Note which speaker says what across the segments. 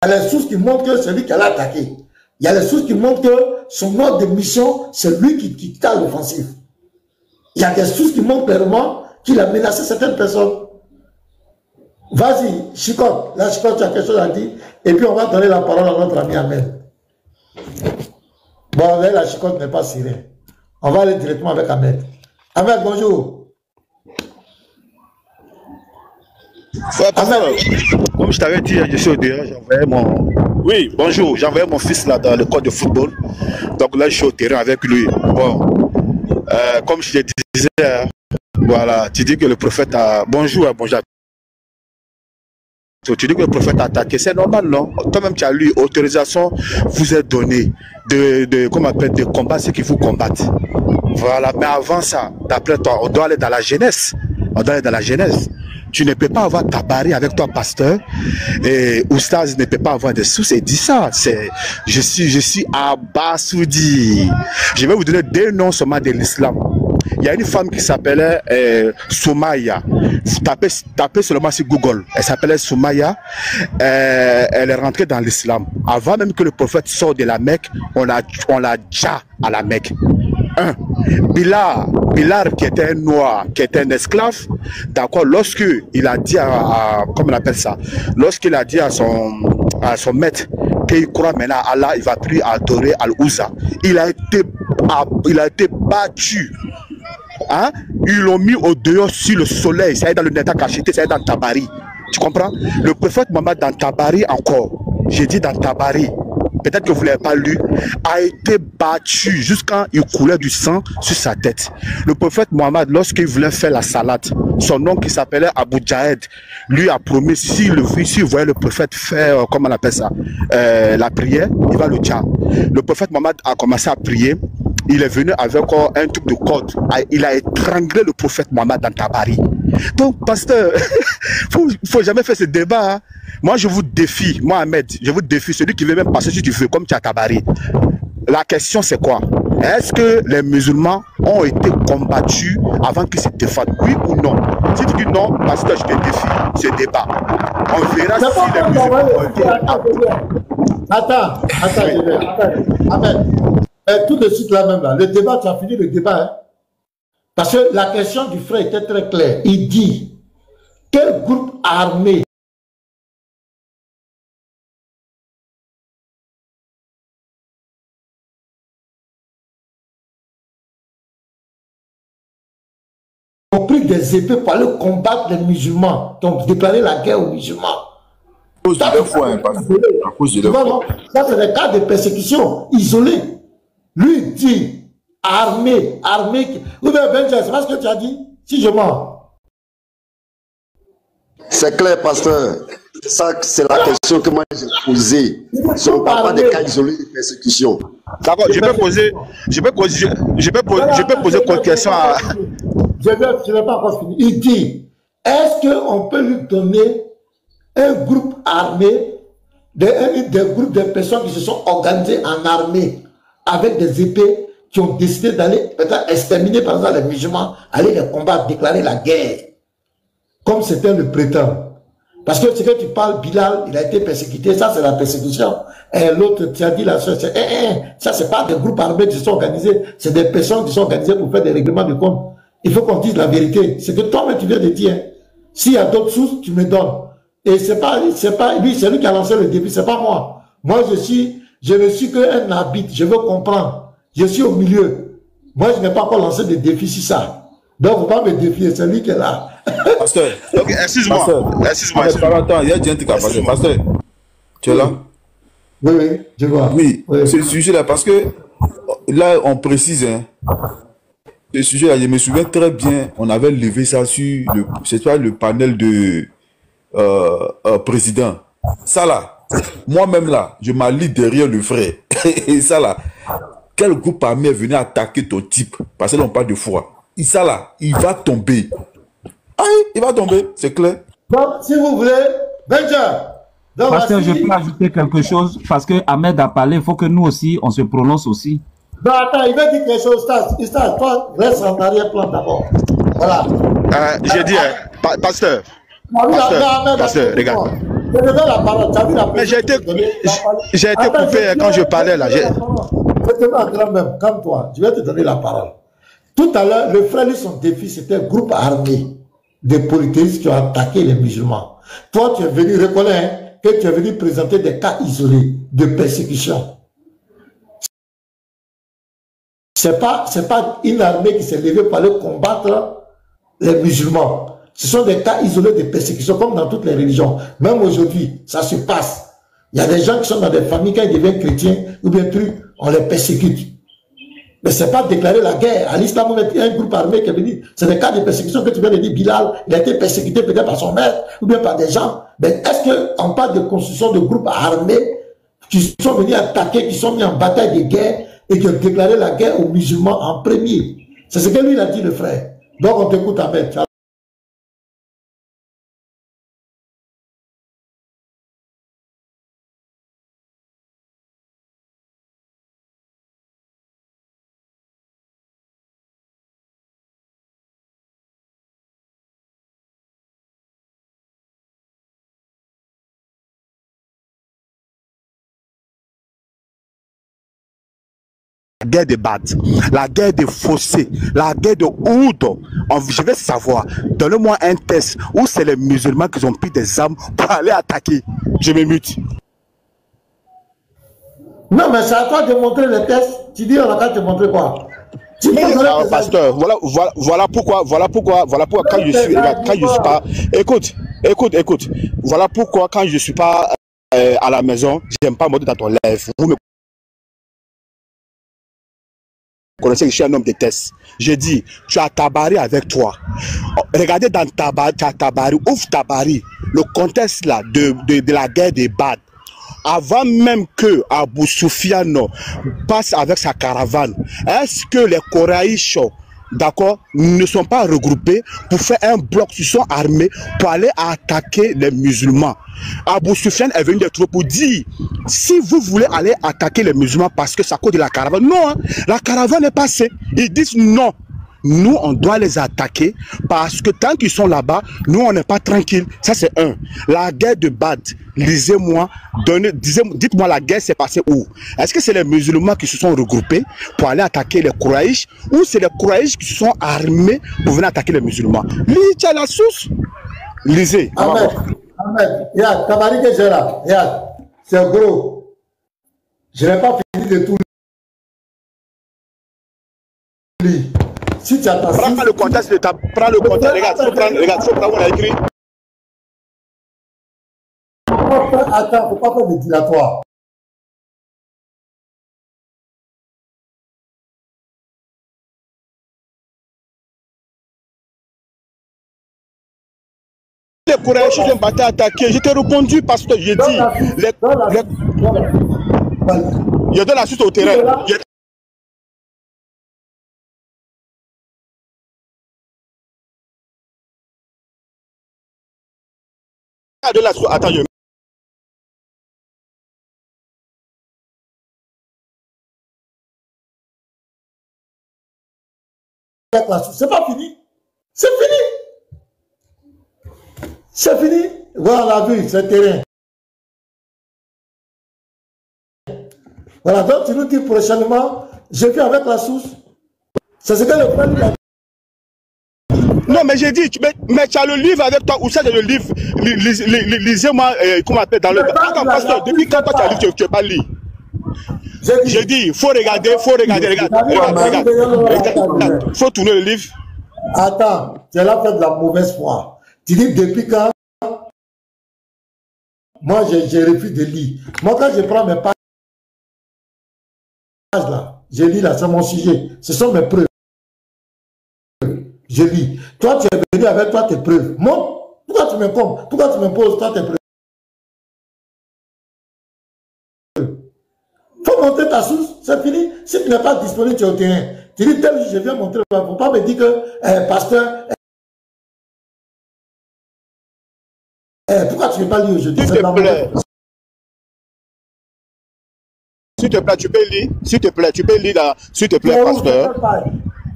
Speaker 1: Il y a les sources qui montrent que c'est lui qui l'a attaqué. Il y a les sources qui montrent que son ordre de mission, c'est lui qui t'a l'offensive. Il y a des sources qui montrent clairement qu'il a menacé certaines personnes. Vas-y, Chicotte. Là, Chicotte, tu as quelque chose à dire. Et puis, on va donner la parole à notre ami Ahmed. Bon, là, la Chicotte n'est pas syrien. On va aller directement avec Ahmed. Ahmed, bonjour.
Speaker 2: Ouais, comme je t'avais dit, je suis au dehors, j'envoyais mon... Oui, bonjour, j'envoyais mon fils là dans le cours de football. Donc là, je suis au terrain avec lui. Bon, comme je te disais, voilà, tu dis que le prophète a... Bonjour, bonjour. Tu dis que le prophète a attaqué, c'est normal, non? Toi-même, tu as lu, autorisation vous est donnée comment on appelle, de combattre ceux qui vous combattent. Voilà, mais avant ça, d'après toi, on doit aller dans la jeunesse. On doit aller dans la jeunesse. Tu ne peux pas avoir tabaré avec toi, pasteur, et Oustaz ne peut pas avoir des sous, et dit ça. Je suis abasourdi. Je vais vous donner deux noms seulement de l'islam. Il y a une femme qui s'appelait Soumaya. Vous tapez seulement sur Google. Elle s'appelait Soumaya. Elle est rentrée dans l'islam. Avant même que le prophète sorte de la Mecque, on l'a déjà à la Mecque. Bilal qui était un noir, qui était un esclave, d'accord, lorsque il a dit comment on appelle ça, lorsqu'il a dit à son maître qu'il croit maintenant à Allah, il va prier à adorer Al-Uzza, il a été battu. Hein? Ils l'ont mis au dehors sur le soleil, ça est dans le Neta Kachité, ça est dans Tabari. Tu comprends? Le prophète Mohammed dans Tabari encore, j'ai dit dans Tabari, peut-être que vous ne l'avez pas lu, a été battu jusqu'à il coulait du sang sur sa tête. Le prophète Mohammed, lorsqu'il voulait faire la salade, son oncle qui s'appelait Abu Jahed, lui a promis, s'il voyait le prophète faire, comment on appelle ça, la prière, il va le tuer. Le prophète Mohammed a commencé à prier. Il est venu avec un truc de corde. Il a étranglé le prophète Mohammed dans Tabari. Donc, pasteur, faut jamais faire ce débat. Hein. Moi, je vous défie, moi, Ahmed, je vous défie, celui qui veut même passer si tu veux, comme tu as Tabari. La question, c'est quoi? Est-ce que les musulmans ont été combattus avant qu'ils se défendent? Oui ou non? Si tu dis non, pasteur, je te défie ce débat. On verra si les musulmans ont été...
Speaker 1: Attends, Ahmed. Tout de suite là même là, le débat, tu as fini le débat, hein? Parce que la question du frère était très claire. Il dit, quel groupe armé ont pris des épées pour aller combattre les musulmans, donc déclarer la guerre aux musulmans? Ça, c'est le cas de persécution isolée. Lui dit, armée. Oui, mais Benjamin, c'est pas ce que tu as dit? Si je mens.
Speaker 3: C'est clair, pasteur. Ça, c'est la question que moi j'ai posée. Ce ne parle pas des cas isolés de persécution.
Speaker 2: D'accord, je peux poser une question à...
Speaker 1: Je n'ai pas encore fini. Il dit, est-ce qu'on peut lui donner un groupe armé, des groupes de personnes qui se sont organisées en armée, avec des épées, qui ont décidé d'aller peut-être exterminer par exemple les musulmans, aller les combattre, déclarer la guerre, comme c'était le prétend. Parce que ce que tu parles, Bilal, il a été persécuté, ça c'est la persécution. Et l'autre, tu as dit la chose, ça c'est pas des groupes armés qui se sont organisés, c'est des personnes qui sont organisées pour faire des règlements de compte. Il faut qu'on dise la vérité. C'est que toi-même tu viens de dire. S'il y a d'autres sources, tu me donnes. Et c'est pas lui, c'est lui qui a lancé le défi, c'est pas moi. Moi je ne suis qu'un habit, je veux comprendre. Je suis au milieu. Moi, je n'ai pas encore lancé de défi sur ça. Donc, il ne faut pas me défier, c'est lui qui est là.
Speaker 2: Pasteur, excuse-moi.
Speaker 4: Attends, il y a un truc à passer. Pasteur, tu es là?
Speaker 1: Oui, je vois.
Speaker 4: Oui, c'est le sujet-là, parce que là, on précise, hein, le sujet-là, je me souviens très bien, on avait levé ça sur le panel de président. Ça là, moi-même là, je m'allie derrière le frère. Et ça là, quel groupe armé est venu attaquer ton type? Parce que là, on parle de foi. Et ça là, il va tomber. Ah, il va tomber, c'est clair.
Speaker 1: Donc, si vous voulez, Benjamin.
Speaker 5: Parce que je peux ajouter quelque chose, parce que Ahmed a parlé, il faut que nous aussi, on se prononce aussi.
Speaker 1: Non, attends, il veut dire quelque chose, Stas, toi, reste en arrière-plan d'abord. Voilà.
Speaker 2: J'ai dit, pasteur, regarde.
Speaker 1: Je te donne la parole.
Speaker 2: Mais j'ai été coupé quand je parlais là.
Speaker 1: Je te demande quand même, calme-toi. Je vais te donner la parole. Tout à l'heure, le frère, son défi, c'était un groupe armé de polythéistes qui ont attaqué les musulmans. Toi, tu es venu, reconnais que tu es venu présenter des cas isolés de persécution. C'est pas une armée qui s'est levée pour aller combattre les musulmans. Ce sont des cas isolés de persécution, comme dans toutes les religions. Même aujourd'hui, ça se passe. Il y a des gens qui sont dans des familles, quand ils deviennent chrétiens, ou bien trucs, on les persécute. Mais ce n'est pas déclarer la guerre. À l'islam, il y a un groupe armé qui est venu. C'est des cas de persécution que tu viens de dire. Bilal, il a été persécuté peut-être par son maître, ou bien par des gens. Mais est-ce qu'on parle de construction de groupes armés qui sont venus attaquer, qui sont mis en bataille de guerre et qui ont déclaré la guerre aux musulmans en premier? C'est ce que lui, il a dit, le frère. Donc, on t'écoute, Ahmed.
Speaker 2: La guerre de Bad, la guerre de Fossé, la guerre de Oud. Je vais savoir, donne-moi un test où c'est les musulmans qui ont pris des armes pour aller attaquer. Je me mute.
Speaker 1: Non, mais c'est à toi de montrer les tests. Tu dis, on a qu'à te montrer quoi?
Speaker 2: Pasteur, voilà pourquoi quand je suis pas, écoute, voilà pourquoi quand je suis pas à la maison, j'aime pas monter dans ton live. Vous me connaissez que je suis un homme de tests. Je dis, tu as Tabari avec toi. Regardez dans Tabari, ouvre Tabari, le contexte là de la guerre des Bad. Avant même que Abou Soufiane passe avec sa caravane, est-ce que les Koraïches, d'accord, ne sont pas regroupés pour faire un bloc, ils sont armés pour aller attaquer les musulmans? Abou Soufiane est venu des troupes pour dire, si vous voulez aller attaquer les musulmans parce que ça cause de la caravane, non, hein, la caravane est passée. Ils disent non. Nous, on doit les attaquer parce que tant qu'ils sont là-bas, nous, on n'est pas tranquille. Ça, c'est un. La guerre de Bad, lisez-moi, dites-moi la guerre s'est passée où? Est-ce que c'est les musulmans qui se sont regroupés pour aller attaquer les Kouraïches ou c'est les Kouraïches qui se sont armés pour venir attaquer les musulmans? Lisez la source. Lisez.
Speaker 1: Ahmed, regarde, Tabari que j'ai là, regarde, c'est gros. Je n'ai pas fini de tout lire. Si tu as ta
Speaker 2: prends le contexte de ta. Prends le contexte, regarde, faut prendre où on a écrit.
Speaker 1: Attends, faut pas faire de dilatoire.
Speaker 2: Les Kouraïches ont battu attaquer. Je t'ai répondu parce que j'ai dit. Je donne la suite au terrain. Attends, je...
Speaker 1: C'est pas fini. C'est fini. C'est fini. Voilà, on l'a vu, c'est terrain. Voilà, donc tu nous dis prochainement, je viens avec la source. C'est ce que le frère dit.
Speaker 2: Non, mais j'ai dit, mais tu as le livre avec toi, où c'est le livre? Lisez-moi, comment on appelle dans le... Attends, pasteur, depuis quand toi tu as lu, tu ne peux pas lire? J'ai dit, il faut regarder, regarde. Faut tourner le livre.
Speaker 1: Attends, tu as là fait de la mauvaise foi. Tu dis, depuis quand? Moi, j'ai refusé de lire. Moi, quand je prends mes pages là, je lis là, c'est mon sujet. Ce sont mes preuves. Je lis. Toi, tu es venu avec toi tes preuves. Moi, pourquoi tu m'imposes? Pourquoi tu m'imposes toi tes preuves? Faut montrer ta source, c'est fini. Si tu n'es pas disponible, tu es au terrain. Tu dis tel jour, je viens montrer. Il ne faut pas me dire que, pasteur, pourquoi tu ne veux pas lire aujourd'hui?
Speaker 2: S'il te plaît. S'il te plaît, tu peux lire. S'il te plaît, tu peux lire. S'il te plaît, pasteur.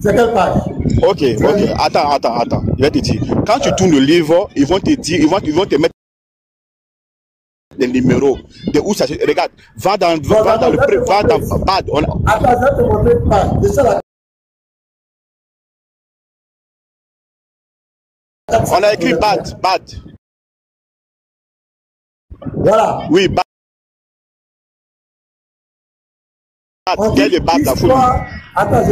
Speaker 1: C'est quelle page?
Speaker 2: Ok. Attends. Je vais te dire. Quand tu tournes le livre, ils vont te dire, ils vont te mettre numéro de où ça se... Regarde, va dans Bad.
Speaker 1: Attends, je vais te montrer Bad. C'est ça la...
Speaker 2: On a écrit Bad.
Speaker 1: Voilà.
Speaker 2: Oui, Bad. Quel est Bad la folie?
Speaker 1: Attends,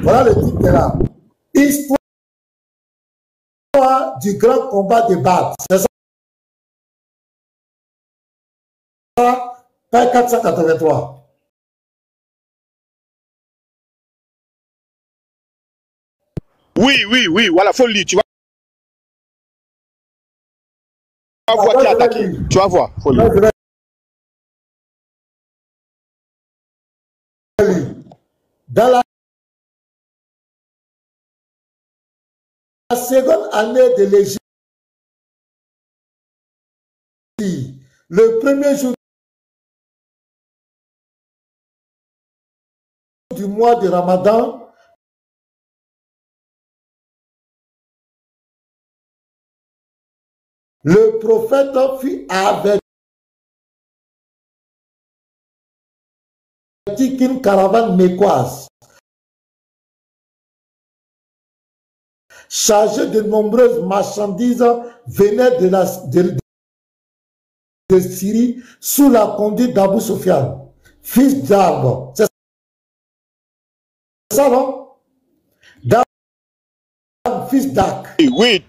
Speaker 1: voilà le titre là. Histoire du grand combat de Bad. C'est ça. Page 483.
Speaker 2: Oui, voilà, faut le lire, tu vas voir qui a attaqué. Tu vas voir, faut le lire.
Speaker 1: Dans la seconde année de l'Égypte, le premier jour du mois de Ramadan, le prophète fut averti qu'une caravane mécoise chargée de nombreuses marchandises venait de Syrie sous la conduite d'Abu Sufyan, fils d'Arb. C'est ça, non? D'Arb, fils d'Ak.
Speaker 2: Oui.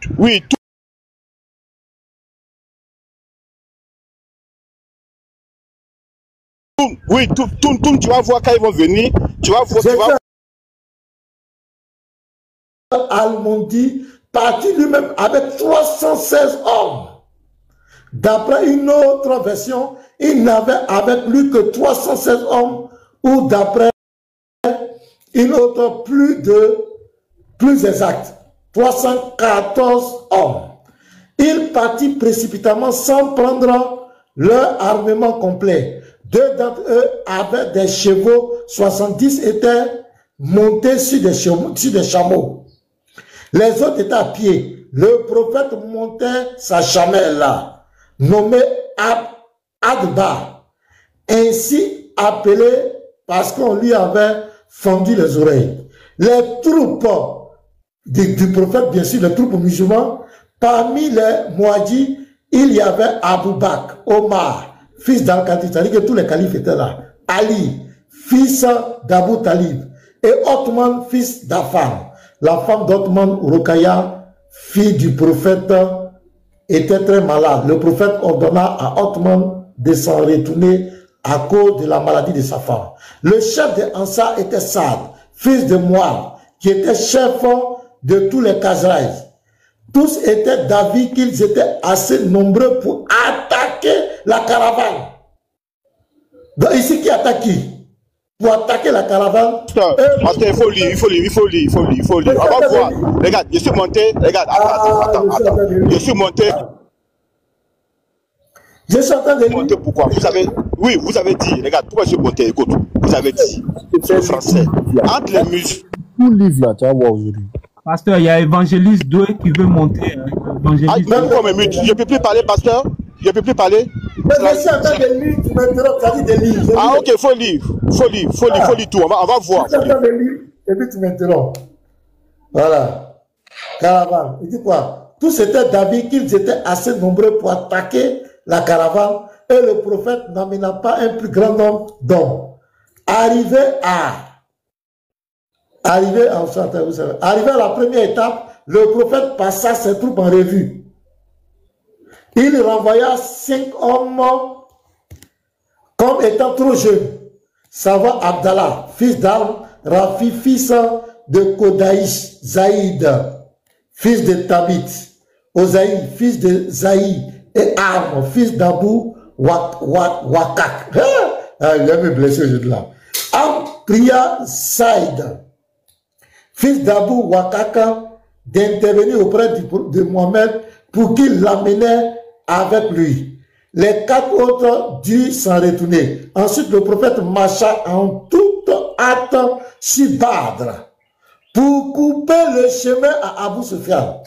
Speaker 2: Oui, tout, tu vas voir quand ils vont venir. Tu vas voir.
Speaker 1: Al-Mondi parti lui-même avec 316 hommes. D'après une autre version, il n'avait avec lui que 316 hommes, ou d'après une autre plus exacte, 314 hommes. Il partit précipitamment sans prendre leur armement complet. 2 d'entre eux avaient des chevaux, 70 étaient montés sur des chameaux. Les autres étaient à pied. Le prophète montait sa chamelle là, nommée Adba, ainsi appelée parce qu'on lui avait fendu les oreilles. Les troupes du prophète, bien sûr, les troupes musulmans, parmi les Mouadji, il y avait Abou Bakr, Omar, fils d'Al-Khatib, c'est-à-dire que tous les califes étaient là. Ali, fils d'Abou Talib, et Othman, fils d'Affan. La femme d'Othman, Rukaya, fille du prophète, était très malade. Le prophète ordonna à Othman de s'en retourner à cause de la maladie de sa femme. Le chef de Ansar était Saad, fils de Mouad, qui était chef de tous les Khazraïs. Tous étaient d'avis qu'ils étaient assez nombreux pour attaquer la caravane. Donc ici, qui attaque qui? Pour attaquer la caravane.
Speaker 2: Pasteur, il faut lire. On va voir. Regarde, je suis monté. Regarde, attends. Je suis monté.
Speaker 1: Je suis en train de lire.
Speaker 2: Pourquoi? Vous avez dit. Regarde, pourquoi je suis monté? Écoute, vous avez dit. C'est le français. Entre les musulmans.
Speaker 6: Tout livre là, tu vas voir aujourd'hui.
Speaker 5: Pasteur, il y a Évangéliste Doué qui veut monter.
Speaker 2: Je ne peux plus parler, pasteur. Je ne peux plus parler.
Speaker 1: Mais je suis en train de lire, tu m'interromps, tu as dit de lire.
Speaker 2: Ah ok, faut lire tout, on va voir.
Speaker 1: Je suis en train de lire, et puis tu m'interromps. Voilà. Caravane. Il dit quoi? Tous étaient d'avis qu'ils étaient assez nombreux pour attaquer la caravane, et le prophète n'amena pas un plus grand nombre d'hommes. Arrivé à la première étape, le prophète passa ses troupes en revue. Il renvoya 5 hommes comme étant trop jeunes. Savoir Abdallah, fils d'Arm, Rafi, fils de Kodaïch, Zaïd, fils de Tabit, Ozaï, fils de Zaï, et Arm, fils d'Abou Wakak. Il a me blessé aujourd'hui là. Arm pria Saïd, fils d'Abou Wakak, d'intervenir auprès de Mohamed pour qu'il l'amenait avec lui. Les 4 autres durent s'en retourner. Ensuite, le prophète marcha en toute hâte sur Badr pour couper le chemin à Abu Sufyan.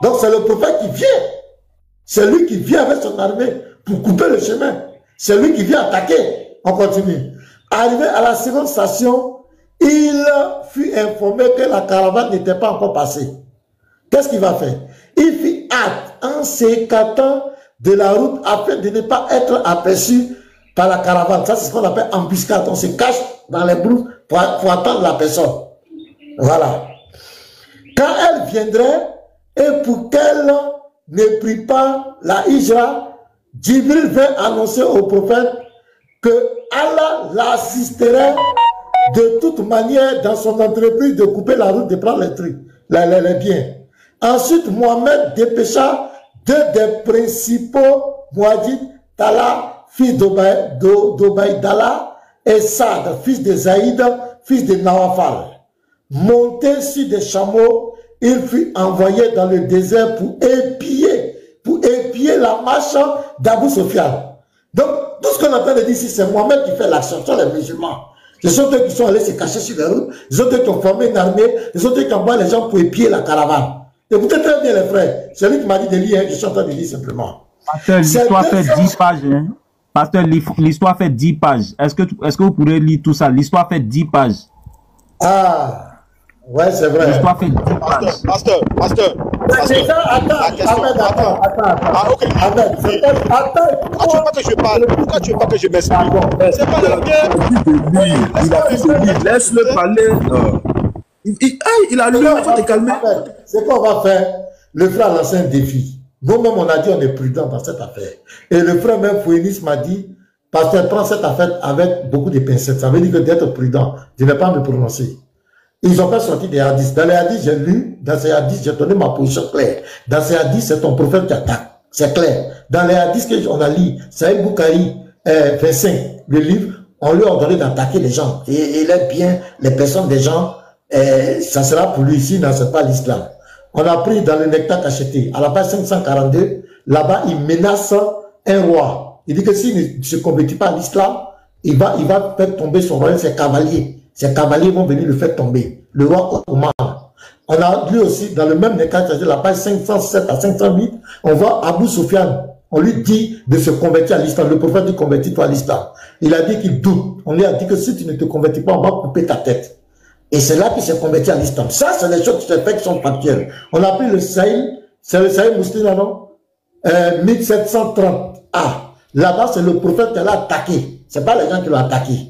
Speaker 1: Donc c'est le prophète qui vient. C'est lui qui vient avec son armée pour couper le chemin. C'est lui qui vient attaquer. On continue. Arrivé à la seconde station, il fut informé que la caravane n'était pas encore passée. Qu'est-ce qu'il va faire? Il fit hâte en s'écartant de la route afin de ne pas être aperçu par la caravane. Ça, c'est ce qu'on appelle embuscade. On se cache dans les brousses pour attendre la personne. Voilà. Quand elle viendrait, et pour qu'elle ne prie pas la hijra, Djibril vint annoncer au prophète que Allah l'assisterait de toute manière dans son entreprise de couper la route, de prendre les trucs, les biens. Ensuite, Mohamed dépêcha deux des principaux Mouadjid, Tala, fils d'Obaïdallah, et Saad, fils de Zaïd, fils de Nawafal. Monté sur des chameaux, il fut envoyé dans le désert pour épier la marche d'Abu Sofyan. Donc, tout ce qu'on est en train de dire ici, c'est Mohamed qui fait l'action, ce sont les musulmans. Ce sont eux qui sont allés se cacher sur les routes, ce sont eux qui ont formé une armée, ce sont eux qui envoient les gens pour épier la caravane. Écoutez très bien les frères, c'est lui qui m'a dit de lire, je suis en train de lire simplement.
Speaker 5: Pasteur, l'histoire fait 10 pages. Hein? Pasteur, l'histoire fait 10 pages. Est-ce que vous pourrez lire tout ça? L'histoire fait 10 pages.
Speaker 1: Ah, ouais, c'est vrai.
Speaker 5: L'histoire fait 10 pages.
Speaker 2: Pasteur.
Speaker 1: Attends.
Speaker 2: Ah, ok. Pourquoi tu veux pas que je parle? Pourquoi tu veux pas que je m'exprime? C'est pas la guerre.
Speaker 4: Il a fait de lui. Laisse-le parler. Il a lu, il faut te calmer.
Speaker 1: C'est qu'on va faire. Le frère a lancé un défi. Nous-mêmes, on a dit on est prudent dans cette affaire. Et le frère même Fouénis m'a dit, pasteur, prends cette affaire avec beaucoup de pincettes. Ça veut dire que d'être prudent, je ne vais pas me prononcer. Ils ont fait sortir des hadiths. Dans les hadiths, j'ai lu, dans ces hadiths, j'ai donné ma position claire. Dans ces hadiths, c'est ton prophète qui attaque. C'est clair. Dans les hadiths qu'on a lu, Saïd Boukari, 25, le livre, on lui a ordonné d'attaquer les gens. Et il aide bien les personnes des gens. Ça sera pour lui ici, non, c'est pas l'islam. On a pris dans le nectar cacheté, à la page 542, là-bas, il menace un roi. Il dit que s'il ne se convertit pas à l'islam, il va faire tomber son royaume, ses cavaliers. Ces cavaliers vont venir le faire tomber. Le roi ottoman. On a lu aussi, dans le même nectar cacheté, la page 507 à 508, on voit Abu Sufyan. On lui dit de se convertir à l'islam. Le prophète dit convertis-toi à l'islam. Il a dit qu'il doute. On lui a dit que si tu ne te convertis pas, on va couper ta tête. Et c'est là qu'il s'est converti à l'islam. Ça, c'est des choses qui se fait qui sont factuelles. On a pris le Sahel, c'est le Sahel musulman, non 1730. Ah, là-bas, c'est le prophète qui l'a attaqué. C'est pas les gens qui l'ont attaqué.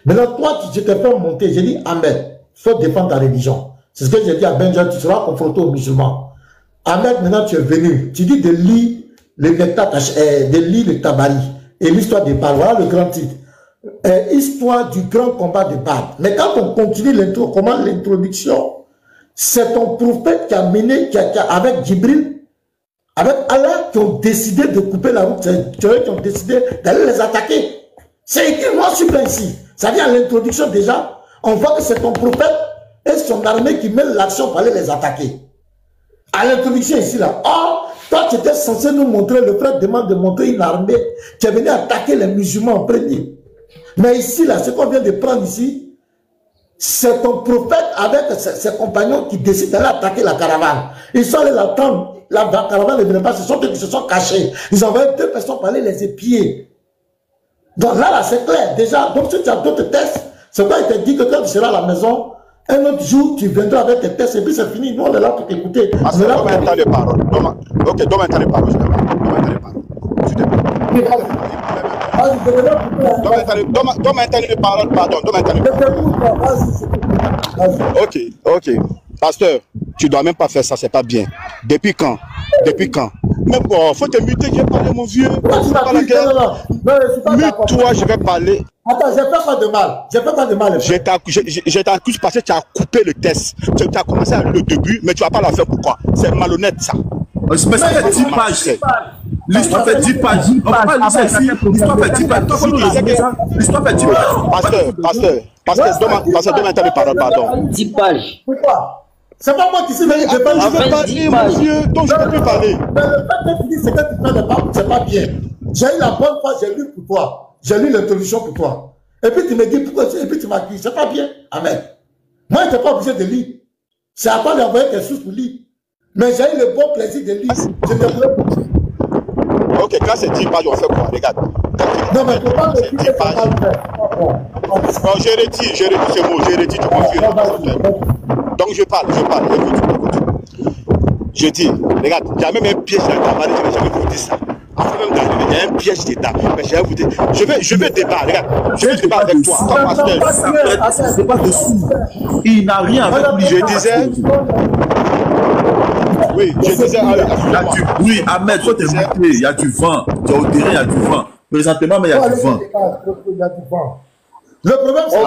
Speaker 1: Maintenant, toi, je te fais monter. J'ai dit, Ahmed, faut défendre ta religion. C'est ce que j'ai dit à Benjamin, tu seras confronté aux musulmans. Ahmed, maintenant, tu es venu. Tu dis de lire le nectar, de lire le Tabari et l'histoire des Badr. Voilà le grand titre. Histoire du grand combat de Badr. Mais quand on continue l'introduction, c'est ton prophète qui a mené, avec Djibril, avec Allah, qui ont décidé de couper la route. C'est eux qui ont décidé d'aller les attaquer. C'est écrit noir sur blanc ici. Ça vient à l'introduction déjà. On voit que c'est ton prophète et son armée qui mènent l'action pour aller les attaquer. À l'introduction ici, là. Or, toi, tu étais censé nous montrer, le frère demande de montrer une armée qui est venue attaquer les musulmans en premier. Mais ici, là, ce qu'on vient de prendre ici, c'est ton prophète avec ses compagnons qui décident d'aller attaquer la caravane. Ils sont allés l'attendre. La caravane ne venait pas, ce sont eux qui se sont cachés. Ils ont envoyé 2 personnes pour aller les épier. Donc là, c'est clair. Déjà, donc si tu as d'autres tests, c'est quoi il te dit que quand tu seras à la maison, un autre jour, tu viendras avec tes tests et puis c'est fini. Nous, on est là pour t'écouter.
Speaker 2: On est là pour t'écouter. De parole. Ok, donne-moi un temps de parole, je te parle. Donne-moi un temps de parole. Je te parle. Donne-moi un temps de parole, pardon. Donne-moi un temps de parole. Ok. Pasteur, tu dois même pas faire ça, c'est pas bien. Depuis quand? Mais bon, faut te muter, j'ai parlé mon vieux. Mute-toi, je vais parler.
Speaker 1: Attends, j'ai pas de mal.
Speaker 2: Je t'accuse parce que tu as coupé le test. Tu as commencé à le début, mais tu vas pas la faire pourquoi? C'est malhonnête ça.
Speaker 4: Mais ça fait 10 pages. L'histoire fait 10 pages. On va pas lire ça ici. L'histoire fait 10 pages. L'histoire fait 10 pages.
Speaker 2: Pasteur, donne un temps de parole, pardon.
Speaker 7: 10 pages.
Speaker 1: Pourquoi? C'est pas moi qui sais, mais je vais
Speaker 2: parler, monsieur, donc je ne peux plus parler.
Speaker 1: Mais le fait que tu dis ce que tu fais, c'est pas bien. J'ai eu la bonne fois, j'ai lu pour toi. J'ai lu l'introduction pour toi. Et puis tu me dis pourquoi, et puis tu m'accuses. C'est pas bien. Amen. Moi, je n'étais pas obligé de lire. C'est à toi d'envoyer tes sources pour lire. Mais j'ai eu le bon plaisir de lire. Je te voulais.
Speaker 2: Ok, quand c'est 10 pages, on fait quoi? Regarde.
Speaker 1: Non, mais il ne faut pas me dire que c'est pas le faire.
Speaker 2: Bon, j'ai redit ce mot, j'ai redit, tu confuses. Donc je parle, écoute. Je dis, regarde, il y a même un piège dans le cabaret, je vais jamais vous dire ça. Avant même d'arriver, il y a un piège dedans. Mais je vais vous dire, je vais débattre, regarde, je vais débattre avec toi.
Speaker 4: C'est pas dessous. Il n'a rien avec lui.
Speaker 2: Je disais. Oui, je disais.
Speaker 4: Il y a du bruit, Ahmed, toi t'es muté, il y a du vent. Tu es au terrain, il y a du vent. Présentement, mais il y a du vent.
Speaker 1: Le problème, c'est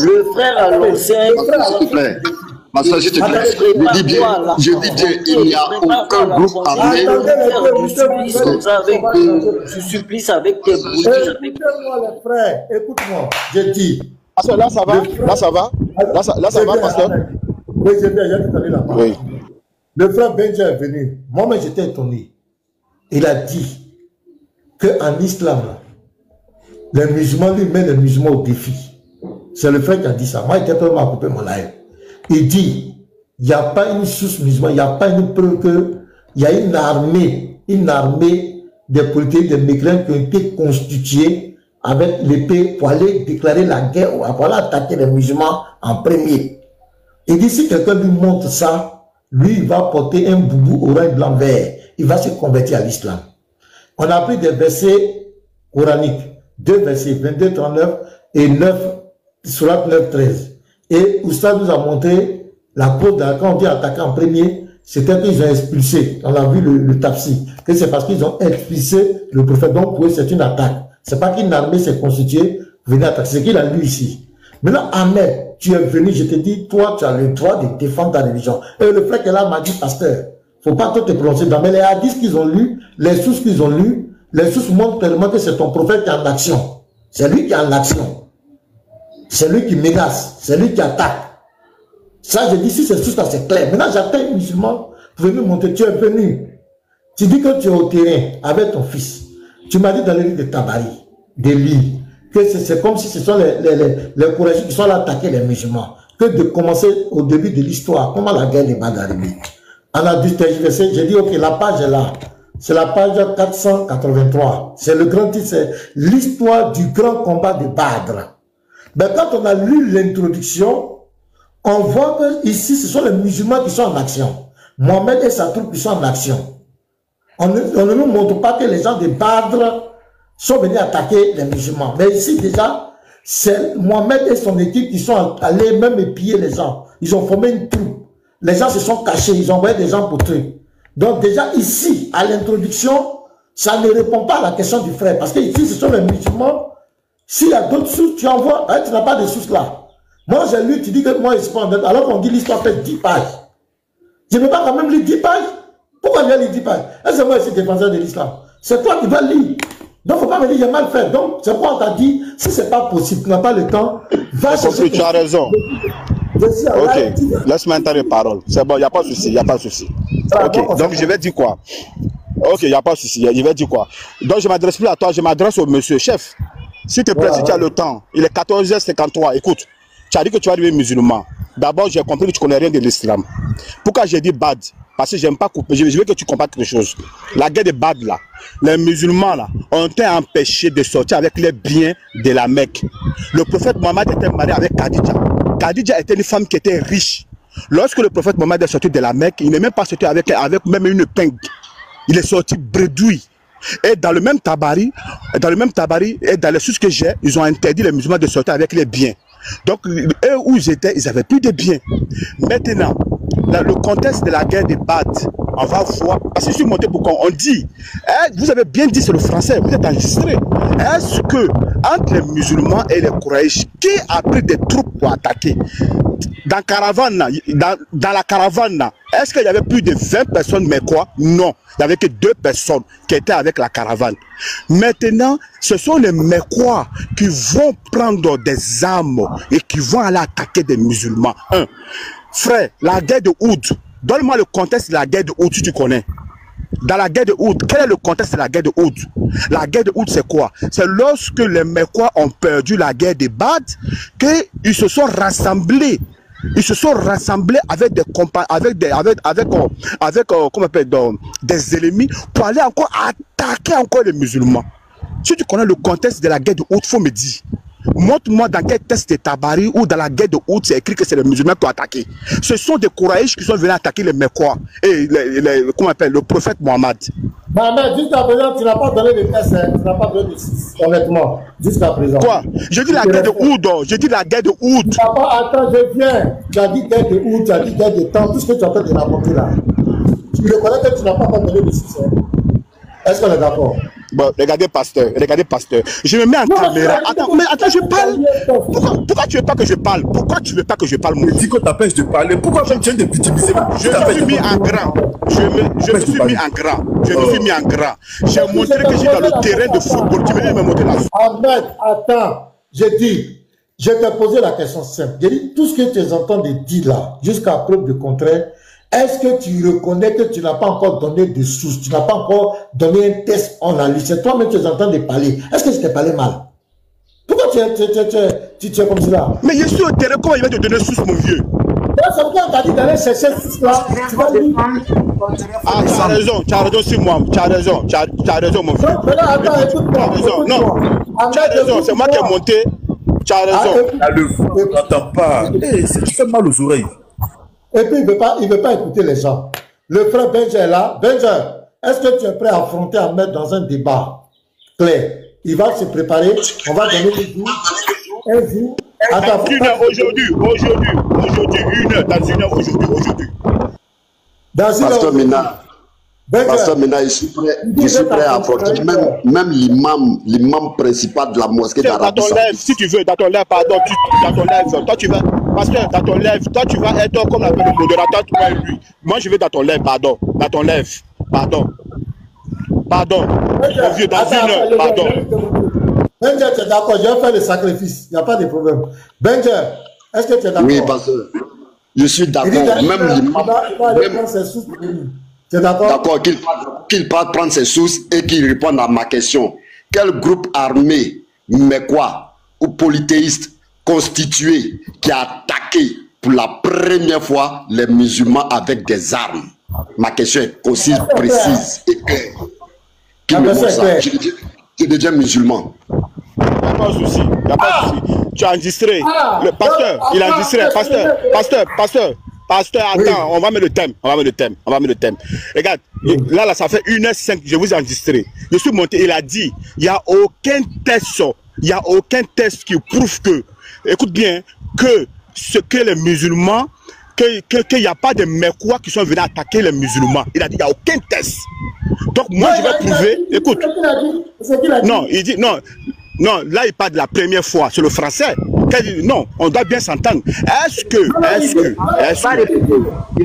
Speaker 7: le frère à l'ancien.
Speaker 3: Ma soeur, je te dis, je dis bien, il n'y a aucun groupe armé.
Speaker 7: Tu supplies avec tes bougies.
Speaker 1: Écoutez-moi les frères, écoute-moi, je dis.
Speaker 2: Là ça va, là ça va, pasteur.
Speaker 1: Oui, j'ai bien entendu la parole.
Speaker 2: Oui.
Speaker 1: Le frère Benja est venu. Moi-même, j'étais étonné. Il a dit qu'en islam, les musulmans lui mettent les musulmans au défi. C'est le frère qui a dit ça. Moi, j'étais prêt à couper mon live. Il dit, il n'y a pas une source musulmane, il n'y a pas une preuve qu'il y a une armée des politiques, des mécréants qui ont été constitués avec l'épée pour aller déclarer la guerre ou pour aller attaquer les musulmans en premier. Il dit, si quelqu'un lui montre ça, lui, il va porter un boubou orange blanc vert. Il va se convertir à l'islam. On a pris des versets coraniques, 2 versets, 22, 39 et 9, surat 9, 13. Et Oustaz nous a montré la cause de quand on dit attaquer en premier, c'était qu'ils ont expulsé, on a vu le tafsir, que c'est parce qu'ils ont expulsé le prophète. Donc pour eux, c'est une attaque. C'est pas qu'une armée s'est constituée pour venir attaquer, c'est qu'il a lu ici. Maintenant, Ahmed, tu es venu, je te dis, toi, tu as le droit de défendre ta religion. Et le frère qui est là m'a dit, pasteur, faut pas trop te prononcer dans, mais les hadiths qu'ils ont lus, les sources qu'ils ont lues, les sources montrent tellement que c'est ton prophète qui est en action. C'est lui qui est en action. C'est lui qui ménace, c'est lui qui attaque. Ça, je dis, si c'est source là, c'est clair. Maintenant, j'attends un musulman pour venir montrer, tu es venu. Tu dis que tu es au terrain avec ton fils. Tu m'as dit dans les livres de Tabari, des livres, que c'est comme si ce sont les courageux qui sont là attaquer les musulmans. Que de commencer au début de l'histoire, comment la guerre des Badr arrivée. On a dû tergiverser, j'ai dit, ok, la page est là. C'est la page 483. C'est le grand titre, c'est l'histoire du grand combat de Badr. Mais quand on a lu l'introduction, on voit que ici, ce sont les musulmans qui sont en action. Mohamed et sa troupe qui sont en action. On ne nous montre pas que les gens de Badr sont venus attaquer les musulmans. Mais ici, déjà, c'est Mohamed et son équipe qui sont allés même épier les gens. Ils ont formé une troupe. Les gens se sont cachés, ils ont envoyé des gens pour tuer. Donc déjà ici, à l'introduction, ça ne répond pas à la question du frère. Parce que ici, ce sont les musulmans. S'il y a d'autres sources, tu envoies, hein, tu n'as pas de sources là. Moi, j'ai lu, tu dis que moi, je suis pas en alors qu'on dit l'histoire fait 10 pages. Je ne peux pas quand même lire 10 pages. Pourquoi je lis 10 pages? Est-ce que moi, je suis défenseur de l'islam? C'est toi qui vas lire. Donc, il ne faut pas me dire, j'ai mal fait. Donc, c'est pourquoi on t'a dit, si ce n'est pas possible, tu n'as pas le temps, va chercher.
Speaker 2: Tu as raison. Ok, laisse-moi entendre les paroles. C'est bon, il n'y a pas de souci, il n'y a pas de souci. Ok, donc je vais dire quoi? Ok, il n'y a pas de souci, je vais dire quoi? Donc, je ne m'adresse plus à toi, je m'adresse au monsieur chef. S'il te plaît, si tu as le temps, il est 14h53, écoute, tu as dit que tu es arrivé musulman. D'abord, j'ai compris que tu ne connais rien de l'islam. Pourquoi j'ai dit bad? Parce que je n'aime pas couper, je veux que tu comprennes quelque chose. La guerre de Bad là, les musulmans là, ont été empêchés de sortir avec les biens de la Mecque. Le prophète Mohammed était marié avec Khadija. Khadija était une femme qui était riche. Lorsque le prophète Mohammed est sorti de la Mecque, il n'est même pas sorti avec même une épingle. Il est sorti bredouille. Et dans le même tabari, et dans les sources que j'ai, ils ont interdit les musulmans de sortir avec les biens. Donc, eux où ils étaient, ils n'avaient plus de biens. Maintenant, dans le contexte de la guerre de Bad, on va voir, parce que je suis monté pour qu'on dit, vous avez bien dit, c'est le français, vous êtes enregistré. Est-ce que, entre les musulmans et les Quraysh, qui a pris des troupes pour attaquer? Dans la caravane, est-ce qu'il y avait plus de 20 personnes, mais quoi? Non, il n'y avait que 2 personnes qui étaient avec la caravane. Maintenant, ce sont les Mécois qui vont prendre des armes et qui vont aller attaquer des musulmans. Frère, la guerre de Oud, donne-moi le contexte de la guerre de Oud si tu connais. Dans la guerre de Oud, quel est le contexte de la guerre de Oud? La guerre de Oud, c'est quoi? C'est lorsque les Mécois ont perdu la guerre de Bad, qu'ils se sont rassemblés Ils se sont rassemblés avec des comment on appelle, des ennemis pour aller encore attaquer encore les musulmans. Si tu connais le contexte de la guerre de Oud, il faut me dire. Montre-moi dans quel texte de Tabari ou dans la guerre de Oud, c'est écrit que c'est les musulmans qui ont attaqué. Ce sont des Kouraïches qui sont venus attaquer les Mekwa et comment on appelle, le prophète Mohammed.
Speaker 1: Mohamed, jusqu'à présent, tu n'as pas donné de test, hein? Tu n'as pas donné de 6, honnêtement, jusqu'à présent.
Speaker 2: Quoi? Je dis la guerre de Oud, je dis la guerre de Oud.
Speaker 1: Tu n'as pas, attends, je viens. Tu as dit guerre de Oud, tu as dit guerre de temps, tout ce que tu es en train de raconter là. Tu reconnais que tu n'as pas donné de 6, hein? Est-ce qu'on est d'accord?
Speaker 2: Bon, regardez pasteur. Je me mets en caméra. Attends, je parle. Pourquoi tu veux pas que je parle? Pourquoi tu veux pas que je parle, mon
Speaker 4: dis qu'on t'empêche de parler. Pourquoi tu viens de victimiser?
Speaker 2: Je me suis mis en grand. Je me suis mis en grand. J'ai montré que j'ai dans le terrain de football. Tu veux me montrer là?
Speaker 1: Ahmed, attends. Je t'ai posé la question simple. J'ai dit, tout ce que tu es en train de dire là, jusqu'à preuve du contraire, est-ce que tu reconnais que tu n'as pas encore donné de source, tu n'as pas encore donné un test en la liste? C'est toi-même qui es en train de parler. Est-ce que je t'ai parlé mal? Pourquoi tu es comme cela?
Speaker 2: Mais je suis au terrain, comment il va te donner source, mon vieux?
Speaker 1: C'est pourquoi on t'a dit d'aller chercher source là. Tu vas dire.
Speaker 2: Ah, tu as raison, c'est moi. Tu as raison, mon vieux.
Speaker 1: Mais là, attends, écoute-moi.
Speaker 2: Non, tu as raison, c'est moi qui ai monté. Tu as raison.
Speaker 4: Tu n'entends pas. Tu fais mal aux oreilles.
Speaker 1: Et puis, il ne veut pas écouter les gens. Le frère Benja est là. Benja, est-ce que tu es prêt à affronter Ahmed dans un débat clair? Il va se préparer. On va donner un jour. Attends,
Speaker 2: aujourd'hui, une heure, dans une heure, aujourd'hui.
Speaker 3: Pasteur Mena, je suis prêt à affronter même l'imam principal de la mosquée d'Arabie Saoudite.
Speaker 2: Si tu veux, dans ton live, pardon, dans ton live, toi tu vas, pasteur, dans ton live, toi tu vas être comme le modérateur, toi et lui. Moi je vais dans ton live, pardon, mon vieux, dans une heure, pardon.
Speaker 1: Benja, tu es d'accord, je vais faire le sacrifice, il n'y a pas de problème. Benja, est-ce que tu es d'accord?
Speaker 3: Oui, pasteur, je suis d'accord, même l'imam. D'accord, qu'il parte prendre ses sources et qu'il réponde à ma question. Quel groupe armé, mais quoi, ou polythéiste constitué qui a attaqué pour la première fois les musulmans avec des armes? Ma question est concise, précise et claire. Qui me montre ça? Je deviens musulman.
Speaker 2: Il n'y a pas de souci. Tu as enregistré. Le pasteur, il a enregistré. Pasteur, attends, oui. On va mettre le thème. Regarde, là, ça fait 1h05, je vous ai enregistré. Je suis monté, il a dit, il n'y a aucun test qui prouve que, écoute bien, que ce que les musulmans, qu'il n'y a pas de Mekwa qui sont venus attaquer les musulmans. Il a dit, il n'y a aucun test. Donc moi, je vais prouver, écoute. Non, il dit, non, là, il parle de la première fois, c'est le français. Non, on doit bien s'entendre. Est-ce que... Il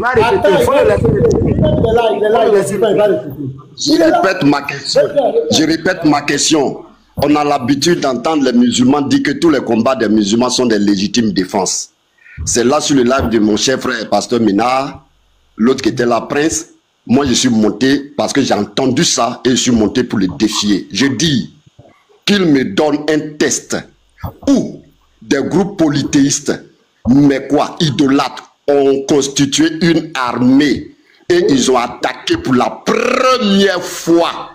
Speaker 2: va répéter.
Speaker 3: Je répète ma question. On a l'habitude d'entendre les musulmans dire que tous les combats des musulmans sont des légitimes défenses. C'est là sur le live de mon cher frère, pasteur Ménard, l'autre qui était là, Prince. Moi, je suis monté parce que j'ai entendu ça et je suis monté pour le défier. Je dis qu'il me donne un test où des groupes polythéistes, mais quoi, idolâtres, ont constitué une armée et ils ont attaqué pour la première fois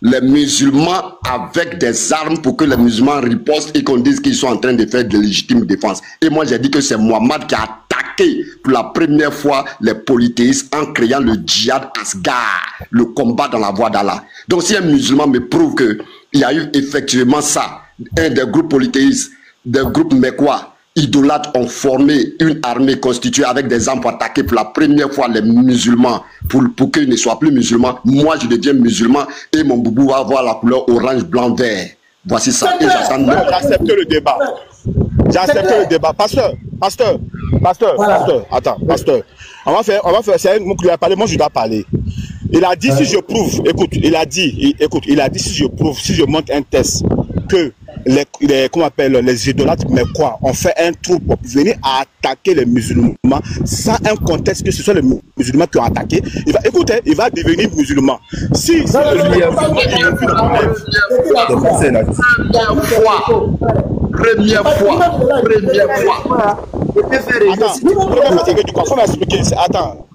Speaker 3: les musulmans avec des armes pour que les musulmans ripostent et qu'on dise qu'ils sont en train de faire de légitimes défenses. Et moi, j'ai dit que c'est Mohammed qui a attaqué pour la première fois les polythéistes en créant le djihad asgar, le combat dans la voie d'Allah. Donc si un musulman me prouve qu'il y a eu effectivement ça, un des groupes polythéistes, des groupes Mekwa, idolâtres ont formé une armée constituée avec des armes pour attaquer pour la première fois les musulmans, pour qu'ils ne soient plus musulmans. Moi, je deviens musulman et mon boubou va avoir la couleur orange, blanc, vert. Voici ça. Et
Speaker 2: j'accepte le débat. Pasteur. Attends, pasteur. On va faire, c'est un mot qui a parlé, moi je dois parler. Il a dit si je prouve, il a dit si je prouve, si je montre un test que comment on appelle, les idolâtres, mais quoi, on fait un trou pour venir attaquer les musulmans sans un contexte que ce soit les musulmans qui ont attaqué. Écoutez, il va devenir musulman. Si
Speaker 3: Première fois.
Speaker 2: Faut m'expliquer. Attends.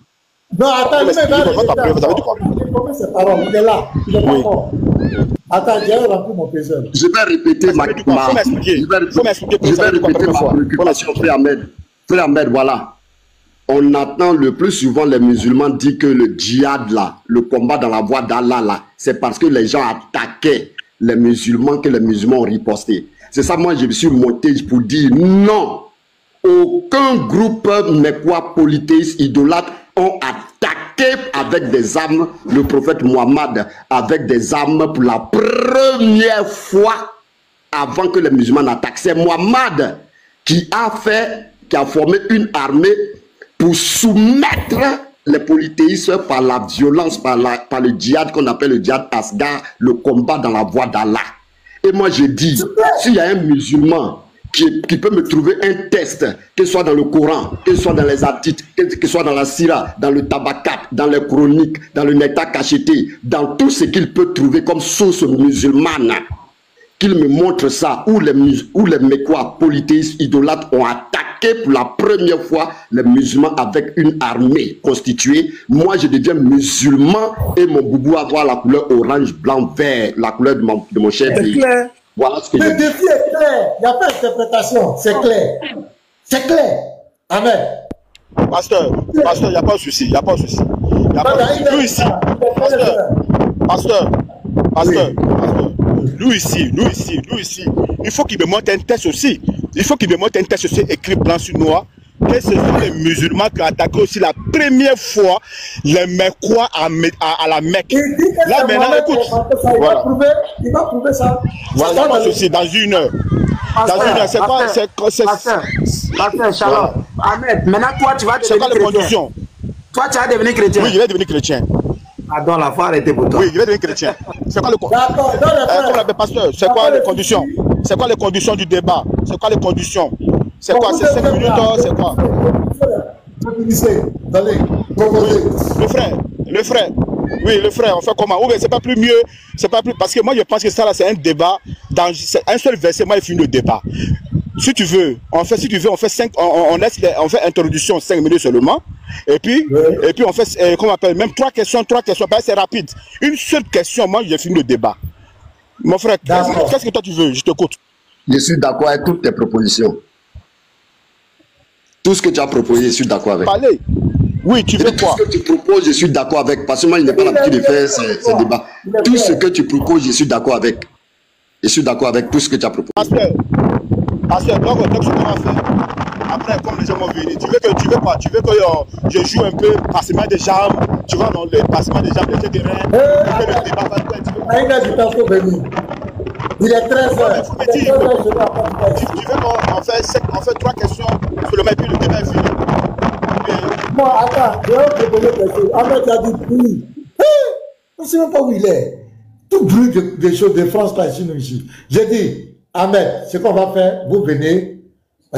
Speaker 1: Non, attends, il est là. Il est pas mort. Attends, j'ai rempli mon peseur.
Speaker 3: Je vais répéter ma préoccupation, frère Ahmed. Frère Ahmed, voilà. On entend le plus souvent les musulmans dire que le djihad là, le combat dans la voie d'Allah là, c'est parce que les gens attaquaient les musulmans que les musulmans ont riposté. C'est ça, moi je me suis monté pour dire non. Aucun groupe mécois polythéiste idolâtre ont attaqué avec des armes le prophète Mohammed, avec des armes pour la première fois avant que les musulmans n'attaquent. C'est Mohammed qui a formé une armée pour soumettre les polythéistes par la violence, par le djihad qu'on appelle le djihad asghar, le combat dans la voie d'Allah. Et moi je dis, s'il y a un musulman qui peut me trouver un texte, que ce soit dans le Coran, que ce soit dans les hadiths, que ce soit dans la Sira, dans le Tabakat, dans les chroniques, dans le Neta Cacheté, dans tout ce qu'il peut trouver comme source musulmane, qu'il me montre ça, où les Mécois polythéistes idolâtres ont attaqué pour la première fois les musulmans avec une armée constituée. Moi, je deviens musulman et mon boubou va avoir la couleur orange, blanc, vert, la couleur de mon cher pays. Voilà ce que
Speaker 1: le défi est clair. Il n'y a pas d'interprétation. C'est clair. C'est clair. Amen.
Speaker 2: Pasteur, il n'y a pas de souci. Il n'y a pas de souci. Nous ici, pasteur. Nous ici, il faut qu'il me montre un texte aussi. Il faut qu'il me montre un texte aussi écrit blanc sur noir. Que ce sont les musulmans qui ont attaqué aussi la première fois les Mécois à la Mecque. Là maintenant, écoute,
Speaker 1: il va prouver ça.
Speaker 2: Voilà, pas ceci dans une heure. Dans une heure, c'est quoi?
Speaker 8: Pasteur, Shalom. Ahmed, maintenant toi tu vas devenir chrétien. Toi tu vas devenir chrétien.
Speaker 2: Oui, je vais devenir chrétien.
Speaker 8: Pardon, la foi arrêtée pour toi.
Speaker 2: Oui, je vais devenir chrétien. C'est quoi le pasteur, c'est quoi les conditions? C'est quoi les conditions du débat? C'est quoi les conditions? C'est quoi? C'est 5 minutes, c'est quoi? Le frère. Oui, le frère, on fait comment? Ou bien c'est pas plus mieux, parce que moi je pense que ça là c'est un débat, dans un seul verset, moi il finit le débat. Si tu veux, on fait 5, on fait introduction 5 minutes seulement, et puis on fait, comment on appelle, même 3 questions, c'est rapide. Une seule question, moi j'ai fini le débat. Mon frère, qu'est-ce que toi tu veux? Je t'écoute.
Speaker 3: Je suis d'accord avec toutes tes propositions. Tout ce que tu as proposé, je suis d'accord avec.
Speaker 2: Parlez. Oui, tu veux quoi?
Speaker 3: Tout ce que tu proposes, je suis d'accord avec. Parce que moi, je n'ai pas l'habitude de faire ces débats. Tout ce que tu proposes, je suis d'accord avec. Je suis d'accord avec tout ce que tu as proposé.
Speaker 2: Pasteur, donc ce qu'on va faire. Après, comme les gens vont venir, tu veux quoi? Tu veux que je joue un peu passement des jambes, tu vois, non, le passement des jambes, etc.
Speaker 1: Il est 13h.
Speaker 2: Tu veux qu'on fait 3 questions sur le même, puis le débat est fini.
Speaker 1: Moi, attends, je vais te poser quelque chose. Ahmed a dit bruit. On ne sait même pas où il est. Tout bruit des choses de France, pas ici. J'ai dit, Ahmed, ce qu'on va faire, vous venez.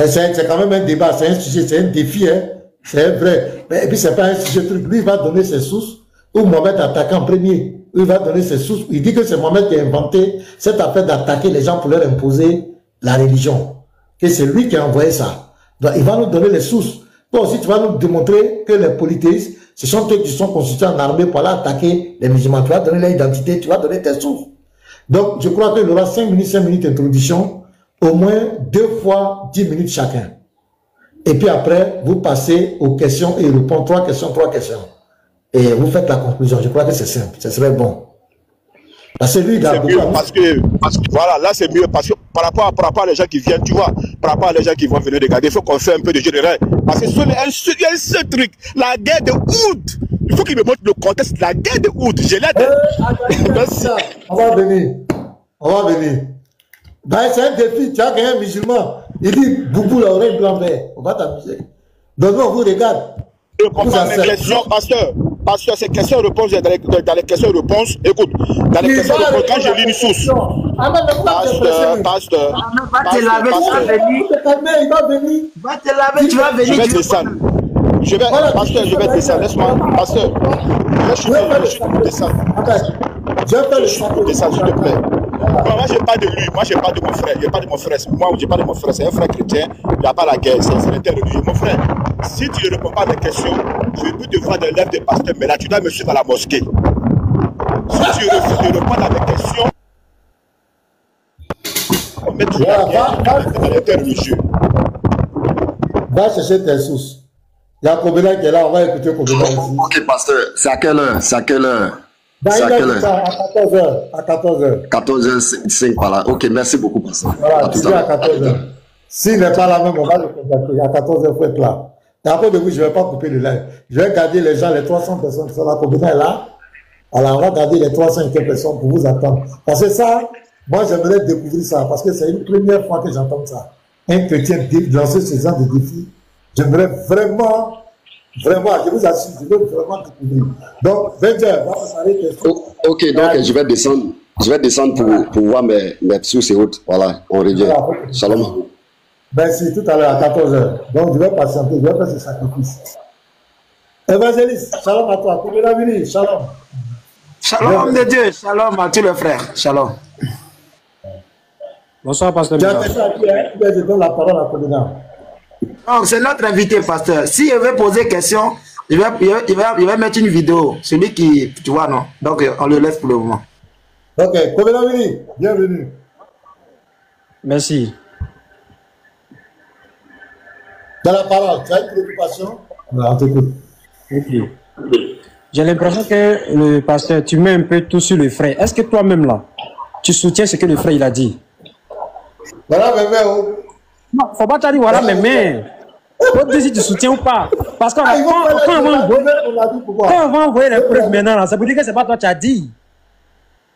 Speaker 1: C'est quand même un débat, c'est un sujet, c'est un défi, hein. C'est vrai. Mais, et puis, c'est pas un sujet truc. Lui, il va donner ses sources. Ou Mohamed attaque en premier. Il va donner ses sources. Il dit que c'est Mohamed qui a inventé cette affaire d'attaquer les gens pour leur imposer la religion. Que c'est lui qui a envoyé ça. Donc, il va nous donner les sources. Toi aussi, tu vas nous démontrer que les polythéistes, ce sont eux qui sont constitués en armée pour aller attaquer les musulmans. Tu vas donner leur identité, tu vas donner tes sources. Donc, je crois qu'il y aura 5 minutes d'introduction, au moins 2 fois 10 minutes chacun. Et puis après, vous passez aux questions et il répond 3 questions. Et vous faites la conclusion. Je crois que c'est simple. Ce serait bon. Parce que lui,
Speaker 2: c'est mieux parce que voilà, là c'est mieux parce que par rapport à les gens qui viennent, tu vois, par rapport à les gens qui vont venir regarder, il faut qu'on fasse un peu de jeu de règles. Parce que il y a un seul truc, la guerre de Oud. Il faut qu'il me montre le contexte de la guerre de Oud. Je l'ai dit.
Speaker 1: Merci. On va venir. Ben, c'est un défi. Tu as gagné un musulman. Il dit Boubou, la oreille blanc vert. On va t'amuser. Donc nous, on vous regarde.
Speaker 2: Je comprends mes questions, pasteur, ces questions-réponses, dans les questions-réponses, écoute, dans les questions-réponses, quand je lis une source, Pasteur.
Speaker 8: Va te laver, tu vas venir.
Speaker 1: Il va venir.
Speaker 8: Va te laver, tu vas venir.
Speaker 2: Je vais descendre. Pasteur, je vais descendre. Laisse-moi. Pasteur. Je vais descendre.
Speaker 1: Je vais faire le
Speaker 2: château. Descendre, s'il te plaît. Moi, je parle de lui. Moi, je parle de mon frère. Je parle de mon frère. Moi, je parle de mon frère. C'est un frère chrétien. Il n'y a pas la guerre. C'est religieux. Mon frère, si tu ne réponds pas à mes questions, je peux te voir dans l'œuvre de pasteur. Mais là, tu dois me suivre à la mosquée. Si tu refuses de répondre à mes questions, on met tout la guerre dans les terres religieux.
Speaker 1: Va chercher tes sources. Il y a Kobena qui est là. On va écouter Kobena ici.
Speaker 3: Ok, pasteur. C'est à quelle heure? C'est à quelle heure?
Speaker 1: C'est à quelle heure? À 14h. À 14h.
Speaker 3: 14h05 par là. Ok, merci beaucoup, pasteur.
Speaker 1: Voilà, tu dis à 14h. S'il n'est pas là même, on va le contacter. À 14h, il faut être là. Et après de vous, je ne vais pas couper le live. Je vais garder les gens, les 300 personnes qui sont là. Kobena est là. Alors, on va garder les 300 personnes pour vous attendre. Parce que ça, moi, j'aimerais découvrir ça. Parce que c'est une première fois que j'entends ça. Un chrétien lancer ce genre de défi. J'aimerais vraiment, je vous assure, je veux vraiment découvrir. Donc, 20h, on va parler de ça.
Speaker 3: Ok, donc je vais descendre. Je vais descendre pour voir mes sources et autres. Voilà, on revient. Voilà. Shalom.
Speaker 1: Merci, tout à l'heure à 14h. Donc, je vais patienter, je vais faire ce sacrifice. Évangéliste, shalom à toi. Comment la shalom.
Speaker 8: Shalom de Dieu, shalom à tous les frères. Shalom.
Speaker 6: Bonsoir, pasteur.
Speaker 1: Je donne la parole à Kobena.
Speaker 8: Donc, c'est notre invité, pasteur. Si il veut poser question, il va mettre une vidéo. Celui qui, tu vois, non. Donc, on le laisse pour le moment.
Speaker 1: Ok, Kobena Vini, bienvenue.
Speaker 6: Merci.
Speaker 1: Dans la parole, tu as une préoccupation? On t'écoute.
Speaker 6: Ok. J'ai l'impression que le pasteur, tu mets un peu tout sur le frère. Est-ce que toi-même, là, tu soutiens ce que le frère il a dit?
Speaker 1: Voilà, mais
Speaker 6: non, faut pas te dire voilà, mais. Faut dire si tu soutiens ou pas. Parce que quand on va envoyer les preuves maintenant, là, ça veut dire que c'est pas toi qui as dit.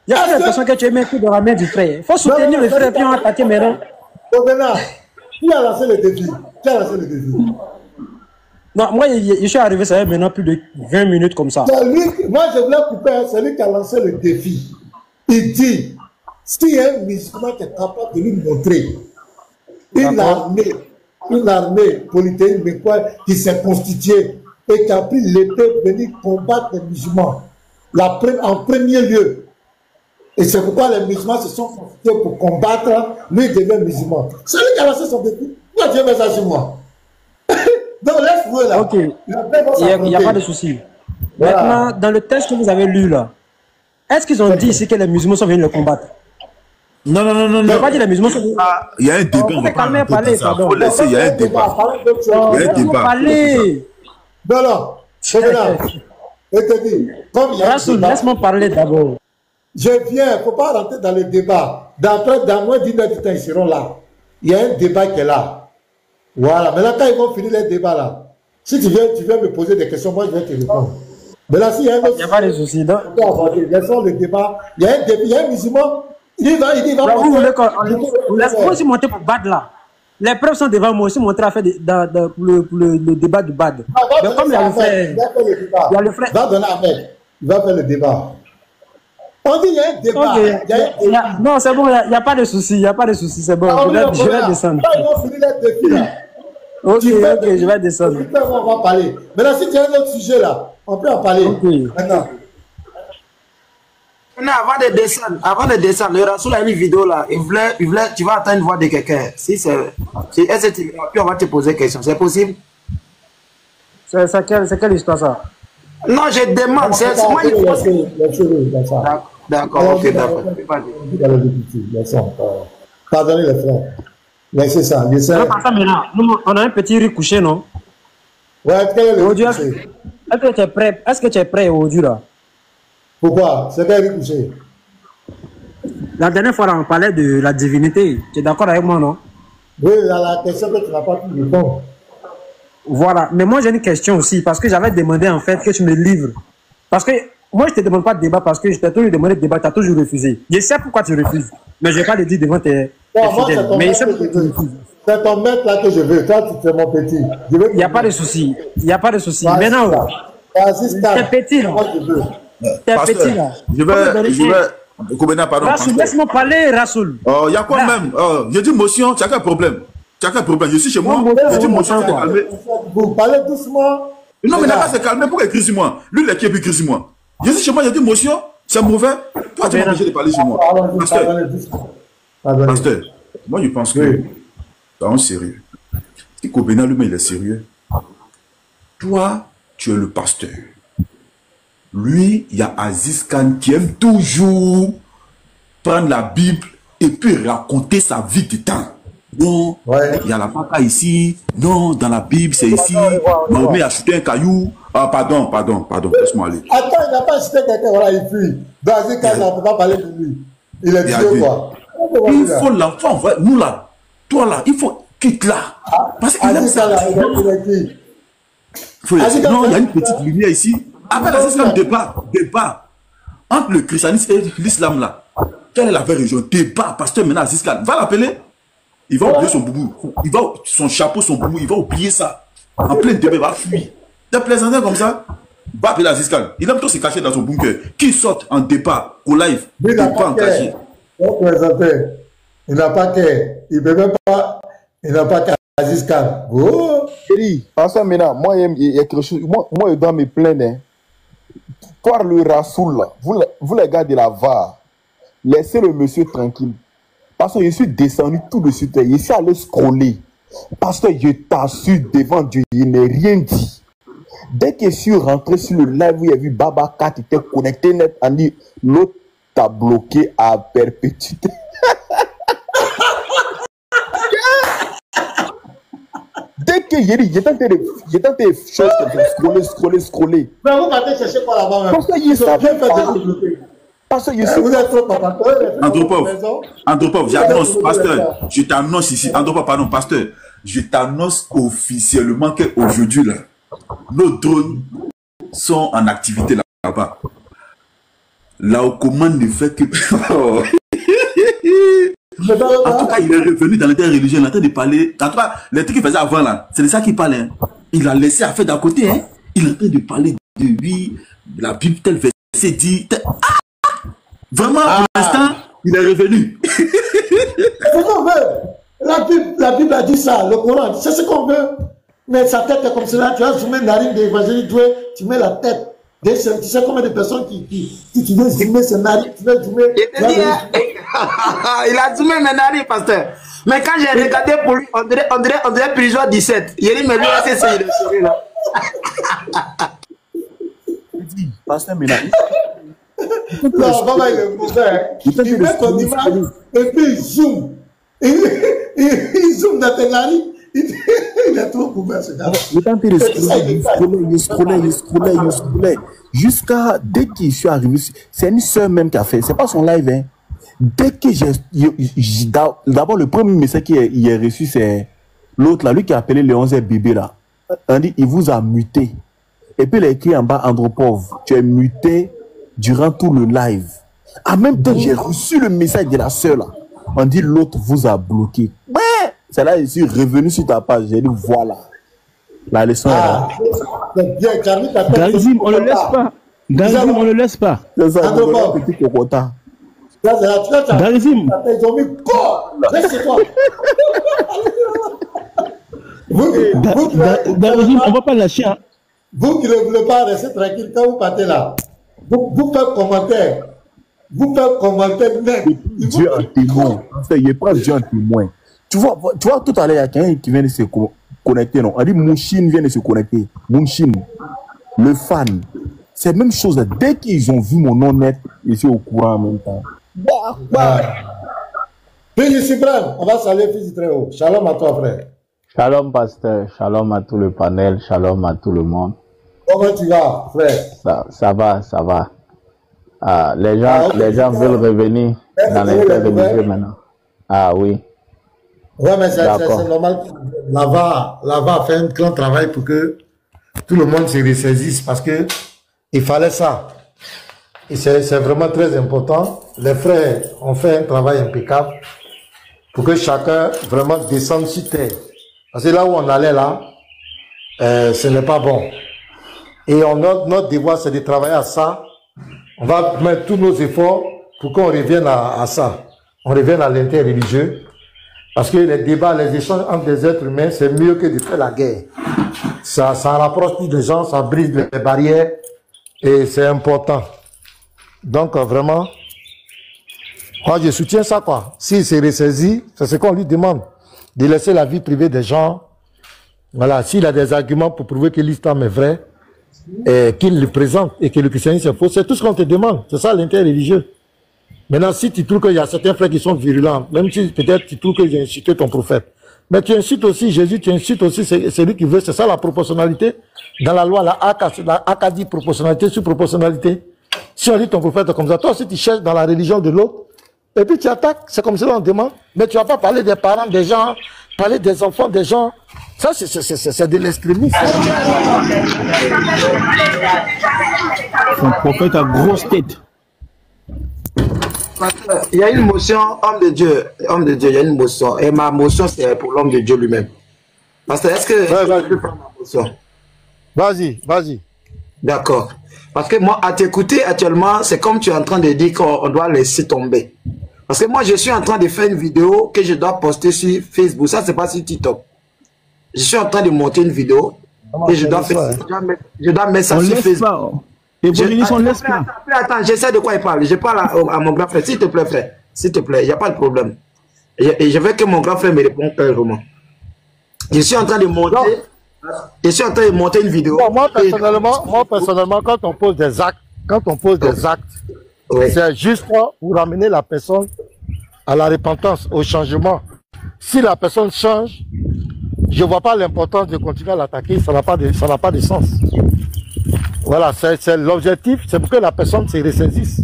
Speaker 6: Il y a l'impression que tu es mis tout dans la main du frère. Il faut soutenir le frère, puis on va attaquer maintenant.
Speaker 1: Donc maintenant, qui a lancé le défi? Qui a lancé le défi?
Speaker 6: Non, moi, je suis arrivé, ça fait maintenant plus de 20 minutes comme ça.
Speaker 1: Moi, je voulais couper, c'est lui qui a lancé le défi. Il dit, si un musulman qui est capable de lui montrer une armée polythéiste, mais quoi, qui s'est constituée et qui a pris l'épée pour venir combattre les musulmans, en premier lieu. Et c'est pourquoi les musulmans se sont constitués pour combattre, lui devient musulman. C'est lui qui a lancé son défi. Pourquoi tu veux ça sur moi? Donc laisse-moi là.
Speaker 6: Ok, il n'y a pas de souci. Voilà. Maintenant, dans le texte que vous avez lu là, est-ce qu'ils ont dit ici que les musulmans sont venus le combattre?
Speaker 4: Non.
Speaker 6: Ils n'ont pas dit les musulmans sont venus.
Speaker 4: Il y a un débat, on va pas parler, pardon. Faut laisser, il y a un débat. Il y a un débat.
Speaker 1: Non, je te dis, comme il y a un débat,
Speaker 6: laisse-moi parler d'abord.
Speaker 1: Je viens, il ne faut pas rentrer dans le débat. Dans moins d'une heure de temps, ils seront là. Il y a un débat qui est là. Voilà, mais là, quand ils vont finir les débats là, si tu viens me poser des questions, moi je vais te répondre. Mais là, s'il y a un autre.
Speaker 6: Il n'y a pas de souci.
Speaker 1: Laissons le débat. Il y a un musulman, il va.
Speaker 6: Vous laissez aussi monter pour Bad là. Les preuves sont devant moi aussi, monter à faire pour le débat du Bad. Mais comme il y a le frère.
Speaker 1: Va donner à Ahmed. Il va faire le débat. On dit il y a un débat.
Speaker 6: Okay. Non, c'est bon, il n'y a pas de souci, c'est bon. Je vais descendre.
Speaker 1: Ils vont finir les défis là.
Speaker 6: Ok, je vais descendre.
Speaker 1: On va parler. Maintenant, si tu as un autre sujet là, on peut en parler.
Speaker 6: Okay.
Speaker 1: Maintenant,
Speaker 8: avant de descendre, le Rasoul a une vidéo là. Il voulait, tu vas attendre une voix de quelqu'un. Si puis on va te poser question. C'est possible?
Speaker 6: C'est quelle histoire ça?
Speaker 8: Non, je demande. C'est moi qui pose. D'accord, ok, d'accord.
Speaker 1: Pardonnez les frères. Laissez ça.
Speaker 6: On a un petit riz couché, non?
Speaker 1: Ouais,
Speaker 6: est-ce que tu es prêt aujourd'hui là?
Speaker 1: Pourquoi? C'est quel riz couché?
Speaker 6: La dernière fois, là, on parlait de la divinité. Tu es d'accord avec moi, non?
Speaker 1: Oui, la question que tu n'as pas pu répondre.
Speaker 6: Voilà, mais moi j'ai une question aussi, parce que j'avais demandé en fait que tu me livres. Parce que moi je te demande pas de débat, parce que je t'ai toujours demandé de débat, tu as toujours refusé. Je sais pourquoi tu refuses, mais je ne vais pas le dire devant tes fidèles. Mais je sais pourquoi tu refuses.
Speaker 1: C'est ton maître là que je veux, toi tu fais mon petit.
Speaker 6: Il n'y a pas de souci, Maintenant,
Speaker 1: t'es
Speaker 6: petit là. T'es petit là.
Speaker 4: Kobena, pardon.
Speaker 6: Rasoul, laisse-moi parler, Rasoul.
Speaker 4: Oh, il y a quoi même? Je dis motion, tu as quel problème? Tu as quel problème? Je suis chez moi, je dis motion, tu calmé.
Speaker 1: Vous parlez doucement.
Speaker 4: Non, mais il n'a pas se calmer. Pourquoi il crie sur moi? Lui, il est qui et puis il crie sur moi. Je suis chez moi, il y a des motions, c'est mauvais. Toi, tu m'as empêché de parler chez moi. Pasteur, moi, je pense que c'est un sérieux. Si Kobena lui-même, il est sérieux, toi, tu es le pasteur. Lui, il y a Aziz Khan qui aime toujours prendre la Bible et puis raconter sa vie de temps. Non, il y a la papa ici. Non, dans la Bible, c'est ici. Mahomet a chuté un caillou. Ah, pardon, laisse-moi aller.
Speaker 1: Attends, il n'a pas chuté quelqu'un, voilà, il fuit. Dans Aziz Khan, on ne peut pas parler de lui. Il est Dieu, quoi.
Speaker 4: Il faut l'enfant, nous là, toi là, il faut quitte là. Parce qu'il aime ça. Non, il y a une petite lumière ici. Après Aziz Khan, débat entre le christianisme et l'islam là. Quelle est la vraie religion? Débat, pasteur maintenant Aziz Khan. Va l'appeler. Il va oublier son boubou. Son chapeau, son boubou, il va oublier ça. En plein débat, il va fuir. Des plaisantins comme ça, va appeler Aziz Khan. Il aime trop se cacher dans son bunker. Qui sort en débat, au live, il ne peut pas en cacher.
Speaker 1: Il n'a pas qu'à. Il ne peut même pas. Il n'a pas qu'à Aziz Khan. Oh!
Speaker 9: Pasteur Mena, moi, il y a quelque chose. Moi, je dois me plaindre. Hein. Toi, le Rasoul, là, vous les gars de la VAR, laissez le monsieur tranquille. Parce que je suis descendu tout de suite. Je suis allé scroller. Parce que je t'assure devant Dieu, il n'a rien dit. Dès que je suis rentré sur le live où il y a vu Baba 4 était connecté net, on dit l'autre t'a bloqué à perpétuité. Dès que j'ai dit, j'étais en train de choses comme scroller.
Speaker 1: Mais vous partez chercher quoi là-bas même?
Speaker 9: Parce que je savais pas. Parce que je suis...
Speaker 1: Vous êtes trop papa.
Speaker 4: Andropov, j'annonce, pasteur, je t'annonce ici, Andropov, pardon, pasteur, je t'annonce officiellement qu'aujourd'hui, là, nos drones sont en activité là-bas. Là où commande ne fait que... En tout cas, il est revenu dans l'interreligion, il est en train de parler. En tout cas, les trucs qu'il faisait avant, là, c'est de ça qu'il parlait. Hein. Il a laissé à faire d'à côté. Hein. Il est en train de parler de lui, de la Bible, tel verset dit. Vraiment, pour l'instant, il est revenu.
Speaker 1: C'est ce qu'on veut. La Bible a dit ça, le Coran, c'est ce qu'on veut. Mais sa tête est comme cela. Tu as zoomé narine d'évangéliste doué, tu mets la tête. Tu sais combien de personnes qui tu veux zoomer ses narines, tu veux zoomer.
Speaker 8: Il a zoomé mes narines, pasteur. Mais quand j'ai regardé pour lui, on dirait prison 17. Il dit, mais lui, c'est ça, il est serré là.
Speaker 9: Pasteur, mais là.
Speaker 1: Non, maman, il est mauvais. Il met ton image et puis il zoome. Il zoome dans tes narines. Il est trop couvert, ce gars.
Speaker 9: Il scrollait. Jusqu'à dès que je suis arrivé, c'est une soeur même qui a fait. C'est pas son live, hein. Dès que d'abord, le premier message qu'il a reçu, c'est l'autre là, lui qui a appelé le 11e bébé là. On dit, il vous a muté. Et puis il a écrit en bas, Andropov, tu es muté durant tout le live. En même temps, j'ai reçu le message de la soeur là. On dit, l'autre vous a bloqué. Ouais! C'est là, je suis revenu sur ta page. J'ai dit, voilà. La leçon est là.
Speaker 5: Garizim, on ne le laisse pas. Garizim, on ne le laisse pas.
Speaker 9: C'est ça, petit cocota.
Speaker 5: Garizim.
Speaker 1: Ils ont mis quoi? Reste chez toi.
Speaker 5: Garizim, on ne va pas lâcher. Hein.
Speaker 1: Vous qui ne voulez pas rester tranquille, quand vous partez là, vous faites commentaire. Vous faites commentaire même.
Speaker 9: Dieu en témoin. Il prend Dieu en témoin. Tu vois, tout à l'heure, il y a quelqu'un qui vient de se connecter. Non? On dit Mouchine vient de se connecter. Mouchine, le fan. C'est la même chose. Dès qu'ils ont vu mon nom net, ils sont au courant en même temps.
Speaker 1: Fils suprême, on va saluer Fils très haut. Shalom à toi, frère.
Speaker 10: Shalom, pasteur. Shalom à tout le panel. Shalom à tout le monde.
Speaker 1: Comment tu vas, frère?
Speaker 10: Ça va. Ah, les gens veulent revenir dans l'interreligion maintenant. Ah oui.
Speaker 1: Ouais, mais c'est normal. Lava a fait un grand travail pour que tout le monde se ressaisisse parce que il fallait ça. Et c'est vraiment très important. Les frères ont fait un travail impeccable pour que chacun vraiment descende sur terre. Parce que là où on allait là, ce n'est pas bon. Et notre devoir, c'est de travailler à ça. On va mettre tous nos efforts pour qu'on revienne à ça. On revienne à l'interreligieux. Parce que les débats, les échanges entre les êtres humains, c'est mieux que de faire la guerre. Ça rapproche plus de gens, ça brise les barrières et c'est important. Donc vraiment, moi je soutiens ça quoi. S'il s'est ressaisi, c'est ce qu'on lui demande, de laisser la vie privée des gens. Voilà, s'il a des arguments pour prouver que l'islam est vrai, et qu'il le présente et que le christianisme est faux, c'est tout ce qu'on te demande. C'est ça l'interreligieux. Maintenant, si tu trouves qu'il y a certains frères qui sont virulents, même si peut-être tu trouves que j'ai insulté ton prophète, mais tu incites aussi Jésus, tu incites aussi celui qui veut, c'est ça la proportionnalité. Dans la loi, la AK dit proportionnalité sur proportionnalité. Si on dit ton prophète comme ça, toi aussi tu cherches dans la religion de l'autre, et puis tu attaques, c'est comme ça qu'on demande, mais tu vas pas parler des parents des gens, parler des enfants des gens. Ça, c'est de l'extrémisme.
Speaker 5: Son prophète a grosse tête.
Speaker 8: Il y a une motion, homme de Dieu, il y a une motion. Et ma motion, c'est pour l'homme de Dieu lui-même. Parce que, est-ce que je peux prendre ma motion?
Speaker 1: Vas-y.
Speaker 8: D'accord. Parce que moi, à t'écouter actuellement, c'est comme tu es en train de dire qu'on doit laisser tomber. Parce que moi, je suis en train de faire une vidéo que je dois poster sur Facebook. Ça, c'est pas sur TikTok. Je suis en train de monter une vidéo et je dois mettre ça sur Facebook. Attends, j'essaie de quoi il parle. Je parle à mon grand frère. S'il te plaît, frère. S'il te plaît, il n'y a pas de problème. Et je veux que mon grand frère me réponde clairement. Je suis en train de monter une vidéo.
Speaker 1: Non, moi, personnellement, quand on pose des actes, c'est juste pour ramener la personne à la repentance, au changement. Si la personne change, je ne vois pas l'importance de continuer à l'attaquer, ça n'a pas de sens. Voilà, c'est l'objectif, c'est pour que la personne se ressaisisse.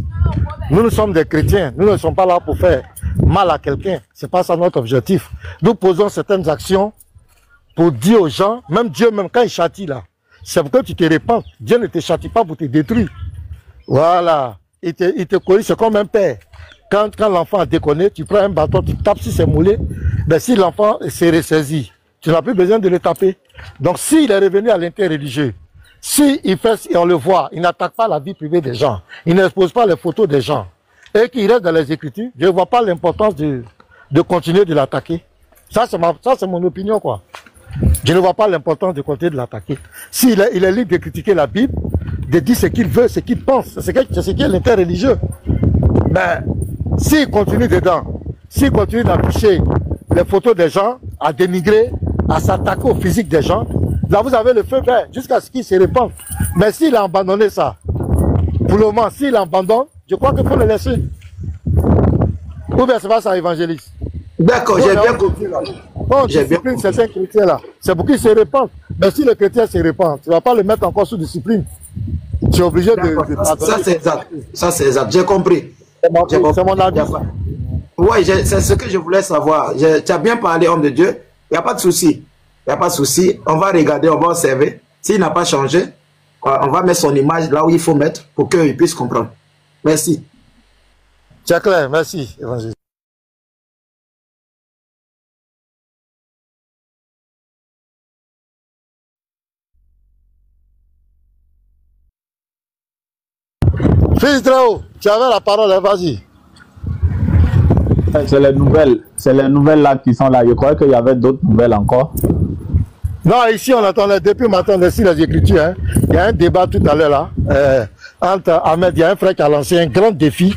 Speaker 1: Nous sommes des chrétiens, nous ne sommes pas là pour faire mal à quelqu'un, c'est pas ça notre objectif. Nous posons certaines actions pour dire aux gens, même Dieu, même quand il châtie là, c'est pour que tu te répandes. Dieu ne te châtie pas pour te détruire. Voilà, il te corrige, c'est comme un père. Quand l'enfant a déconné, tu prends un bâton, tu tapes sur ses mollets, ben si l'enfant s'est ressaisi, tu n'as plus besoin de le taper. Donc s'il est revenu à l'interreligieux, si il fait, et on le voit, il n'attaque pas la vie privée des gens, il n'expose pas les photos des gens, et qu'il reste dans les Écritures, je ne vois pas l'importance de continuer de l'attaquer. Ça, c'est mon opinion, quoi. Je ne vois pas l'importance de continuer de l'attaquer. S'il est libre de critiquer la Bible, de dire ce qu'il veut, ce qu'il pense, c'est ce qui est l'interreligieux. Mais s'il continue dedans, s'il continue d'afficher les photos des gens, à dénigrer, à s'attaquer au physique des gens, là vous avez le feu vert jusqu'à ce qu'il se répande. Mais s'il a abandonné ça, pour le moment, s'il abandonne, je crois qu'il faut le laisser. Ou bien c'est pas ça, évangéliste.
Speaker 8: D'accord, j'ai bien compris.
Speaker 1: Quand tu disciplines certains chrétiens là, c'est pour qu'ils se répandent. Mais si le chrétien se répand, tu ne vas pas le mettre encore sous discipline. Tu es obligé de
Speaker 8: ça c'est exact. Ça c'est exact. J'ai compris.
Speaker 1: C'est mon avis.
Speaker 8: Oui, c'est ce que je voulais savoir. Tu as bien parlé, homme de Dieu. Il n'y a pas de souci. Il n'y a pas de souci. On va regarder, on va observer. S'il n'a pas changé, on va mettre son image là où il faut mettre pour qu'il puisse comprendre. Merci.
Speaker 1: C'est clair, merci, évangéliste. Fils Drao, tu avais la parole, vas-y.
Speaker 10: C'est les nouvelles là qui sont là. Je croyais qu'il y avait d'autres nouvelles encore.
Speaker 1: Non, ici on attendait depuis matin sur les Écritures. Hein. Il y a un débat tout à l'heure là. Entre Ahmed, il y a un frère qui a lancé un grand défi.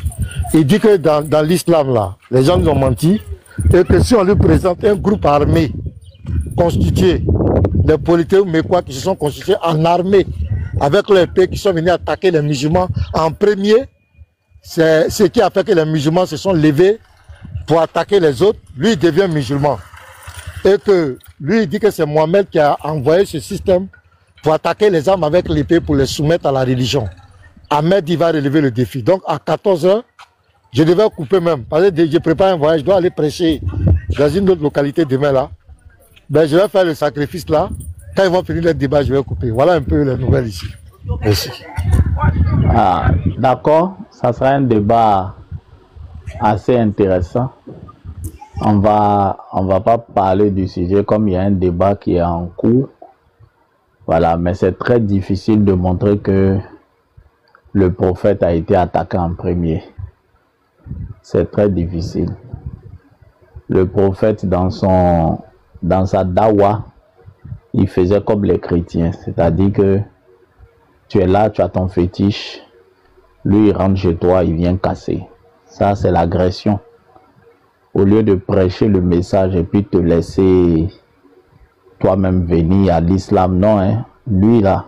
Speaker 1: Il dit que dans l'islam là, les gens nous ont menti. Et que si on lui présente un groupe armé constitué, des polythéistes mais quoi qui se sont constitués en armée, avec les pays qui sont venus attaquer les musulmans en premier, c'est ce qui a fait que les musulmans se sont levés pour attaquer les autres. Lui, il devient musulman. Et que lui, il dit que c'est Mohamed qui a envoyé ce système pour attaquer les armes avec l'épée pour les soumettre à la religion. Ahmed, il va relever le défi. Donc, à 14 h, je devais couper même. Parce que je prépare un voyage, je dois aller prêcher dans une autre localité demain là. Ben, je vais faire le sacrifice là. Quand ils vont finir le débat, je vais couper. Voilà un peu les nouvelles ici. Merci.
Speaker 10: Ah, d'accord, ça sera un débat assez intéressant. On va pas parler du sujet comme il y a un débat qui est en cours. Voilà, mais c'est très difficile de montrer que le prophète a été attaqué en premier. c'est très difficile. Le prophète, dans sa dawa, il faisait comme les chrétiens. C'est-à-dire que tu es là, tu as ton fétiche. Lui, il rentre chez toi, il vient casser. Ça, c'est l'agression. Au lieu de prêcher le message et puis te laisser toi-même venir à l'islam, non, hein. Lui, là,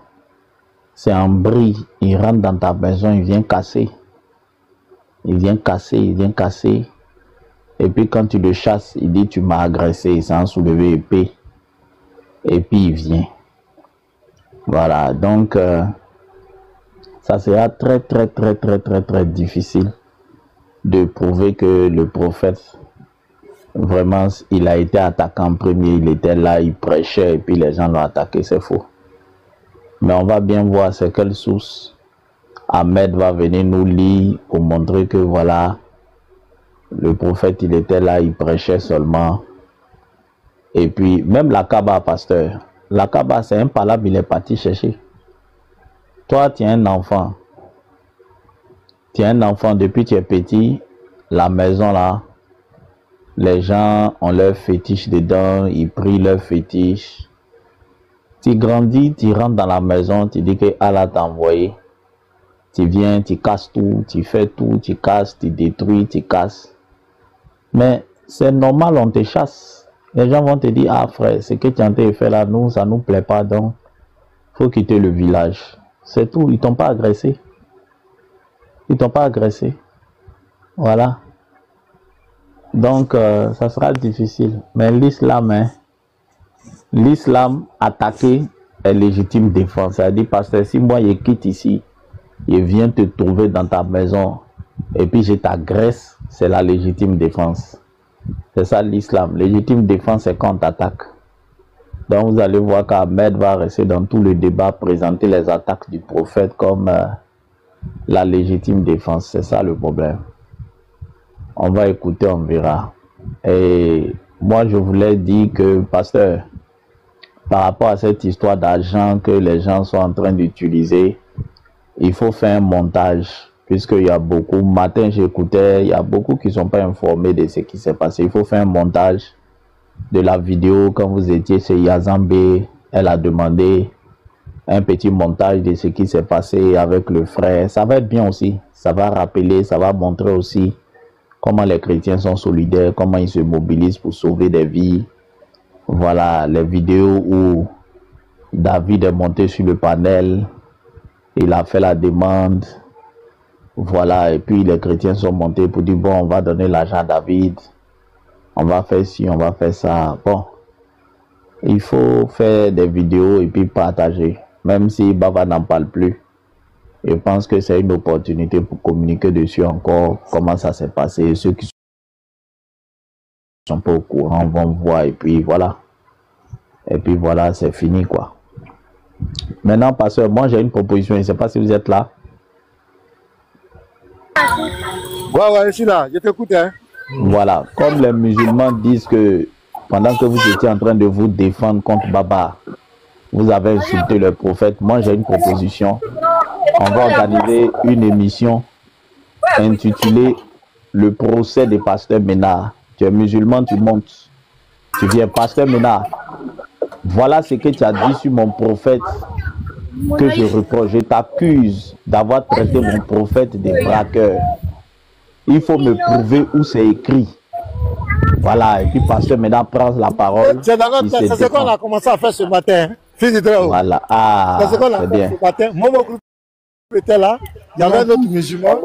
Speaker 10: c'est un bris. Il rentre dans ta maison, il vient casser. Il vient casser, il vient casser. Et puis quand tu le chasses, il dit tu m'as agressé sans soulever épée. Et puis il vient. Voilà, donc ça sera très difficile de prouver que le prophète, vraiment, il a été attaqué en premier. Il était là, il prêchait et puis les gens l'ont attaqué, c'est faux. Mais on va bien voir c'est quelle source Ahmed va venir nous lire pour montrer que voilà, le prophète, il était là, il prêchait seulement. Et puis, même la Kaaba, pasteur, la Kaaba, c'est un palabre, il est parti chercher. Toi, tu es un enfant. Tu es un enfant depuis que tu es petit. La maison, là, les gens ont leur fétiche dedans, ils prient leur fétiche. Tu grandis, tu rentres dans la maison, tu dis que Allah t'a envoyé. Tu viens, tu casses tout, tu fais tout, tu casses, tu détruis, tu casses. Mais c'est normal, on te chasse. Les gens vont te dire, ah frère, ce que tu es en train de faire là, nous, ça ne nous plaît pas, donc il faut quitter le village. C'est tout, ils ne t'ont pas agressé. Ils ne t'ont pas agressé. Voilà. Donc, ça sera difficile. Mais l'islam, hein, l'islam attaqué est légitime défense. C'est-à-dire, parce que si moi, je quitte ici, je viens te trouver dans ta maison, et puis je t'agresse, c'est la légitime défense. C'est ça l'islam. Légitime défense, c'est quand on t'attaque. Donc, vous allez voir qu'Ahmed va rester dans tout le débat, présenter les attaques du prophète comme la légitime défense. C'est ça le problème. On va écouter, on verra. Et moi, je voulais dire que, pasteur, par rapport à cette histoire d'argent que les gens sont en train d'utiliser, il faut faire un montage, puisqu'il y a beaucoup, matin j'écoutais, il y a beaucoup qui ne sont pas informés de ce qui s'est passé. Il faut faire un montage de la vidéo quand vous étiez chez Yazambé. Elle a demandé un petit montage de ce qui s'est passé avec le frère. Ça va être bien aussi, ça va rappeler, ça va montrer aussi comment les chrétiens sont solidaires, comment ils se mobilisent pour sauver des vies. Voilà, les vidéos où David est monté sur le panel, il a fait la demande, voilà, et puis les chrétiens sont montés pour dire, bon, on va donner l'argent à David, on va faire ci, on va faire ça. Bon, il faut faire des vidéos et puis partager, même si Baba n'en parle plus. Je pense que c'est une opportunité pour communiquer dessus encore, comment ça s'est passé. Ceux qui sont pas au courant vont voir, et puis voilà. Et puis voilà, c'est fini, quoi. Maintenant, pasteur, moi j'ai une proposition, je ne sais pas si vous êtes là.
Speaker 1: Ouais, je suis là, je t'écoute. Hein.
Speaker 10: Voilà, comme les musulmans disent que pendant que vous étiez en train de vous défendre contre Baba, vous avez insulté le prophète, moi j'ai une proposition. On va organiser une émission intitulée Le procès des pasteurs Ménard. Tu es musulman, tu montes. Tu viens, pasteur Ménard. Voilà ce que tu as dit sur mon prophète que je reproche. Je t'accuse d'avoir traité mon prophète de braqueur. Il faut me prouver où c'est écrit. Voilà, et puis pasteur Ménard prend la parole.
Speaker 1: C'est ce qu'on a commencé à faire ce matin.
Speaker 10: Voilà, ah,
Speaker 1: c'est ce qu'on a fait
Speaker 10: bien.
Speaker 1: ce matin. Mon groupe était là. Il y avait un autre musulman.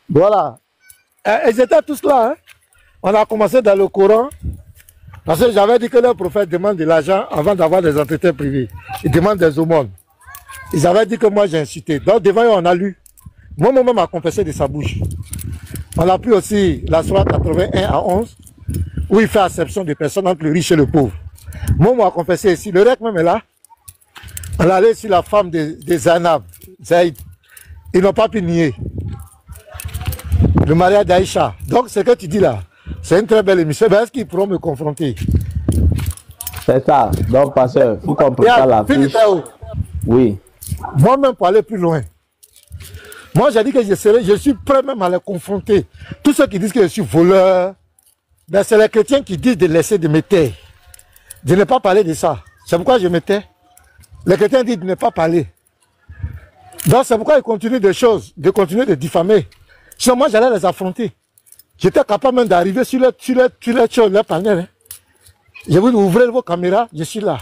Speaker 1: Voilà. Ils étaient tous là. Hein. On a commencé dans le Coran. Parce que j'avais dit que le prophète demande de l'argent avant d'avoir des entretiens privés. Il demande des aumônes. Ils avaient dit que moi j'ai incité. Donc devant eux, on a lu. Moi-même a confessé de sa bouche. On a pris aussi la sourate 81 à 11, où il fait acception des personnes entre le riche et le pauvre. Moi, a confessé ici. Le rec même est là. On est allé sur la femme de Zainab, Zaïd. Ils n'ont pas pu nier. Le mariage d'Aïcha. Donc, ce que tu dis là, c'est une très belle émission. Ben, est-ce qu'ils pourront me confronter?
Speaker 10: C'est ça. Donc, pasteur, vous comprenez pas la fiche. Oui.
Speaker 1: Moi-même, pour aller plus loin, Moi, j'ai dit que je suis prêt même à les confronter. Tous ceux qui disent que je suis voleur, ben c'est les chrétiens qui disent de laisser de me taire. De ne pas parler de ça. C'est pourquoi je me tais. Les chrétiens disent de ne pas parler. Donc c'est pourquoi ils continuent des choses, de continuer de diffamer. Sinon moi j'allais les affronter. J'étais capable même d'arriver sur leur panel. Hein. Je vous ouvrez vos caméras, je suis là.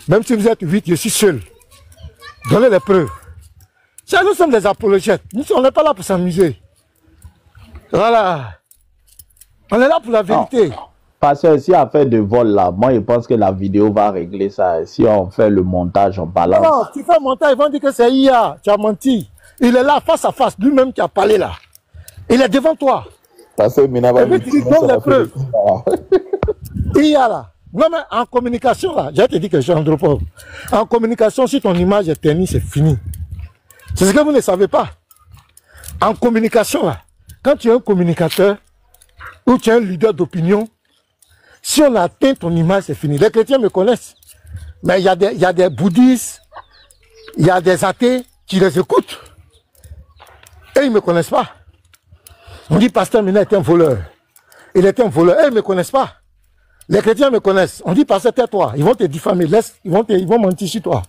Speaker 1: Même si vous êtes 8, je suis seul. Donnez les preuves. Ça, nous sommes des apologètes. Nous, on n'est pas là pour s'amuser. Voilà. On est là pour la vérité.
Speaker 10: Parce que si on fait de vol là, moi je pense que la vidéo va régler ça. Si on fait le montage, on balance.
Speaker 1: Non, tu fais le montage, ils vont dire que c'est IA. Tu as menti. Il est là face à face, lui-même qui a parlé là. Il est devant toi.
Speaker 9: Parce que
Speaker 1: et puis tu lui donnes les preuves. IA là. Non mais en communication là, j'ai te dit que je suis androphobe. En communication, si ton image est ternie, c'est fini. C'est ce que vous ne savez pas. En communication là, quand tu es un communicateur ou tu es un leader d'opinion, si on atteint ton image, c'est fini. Les chrétiens me connaissent. Mais il y a des bouddhistes, il y a des athées qui les écoutent. Et ils ne me connaissent pas. On dit, Pasteur Mina est un voleur. Il est un voleur. Et ils ne me connaissent pas. Les chrétiens me connaissent. On dit, Pasteur, tais-toi. Ils vont te diffamer. Ils vont mentir sur toi.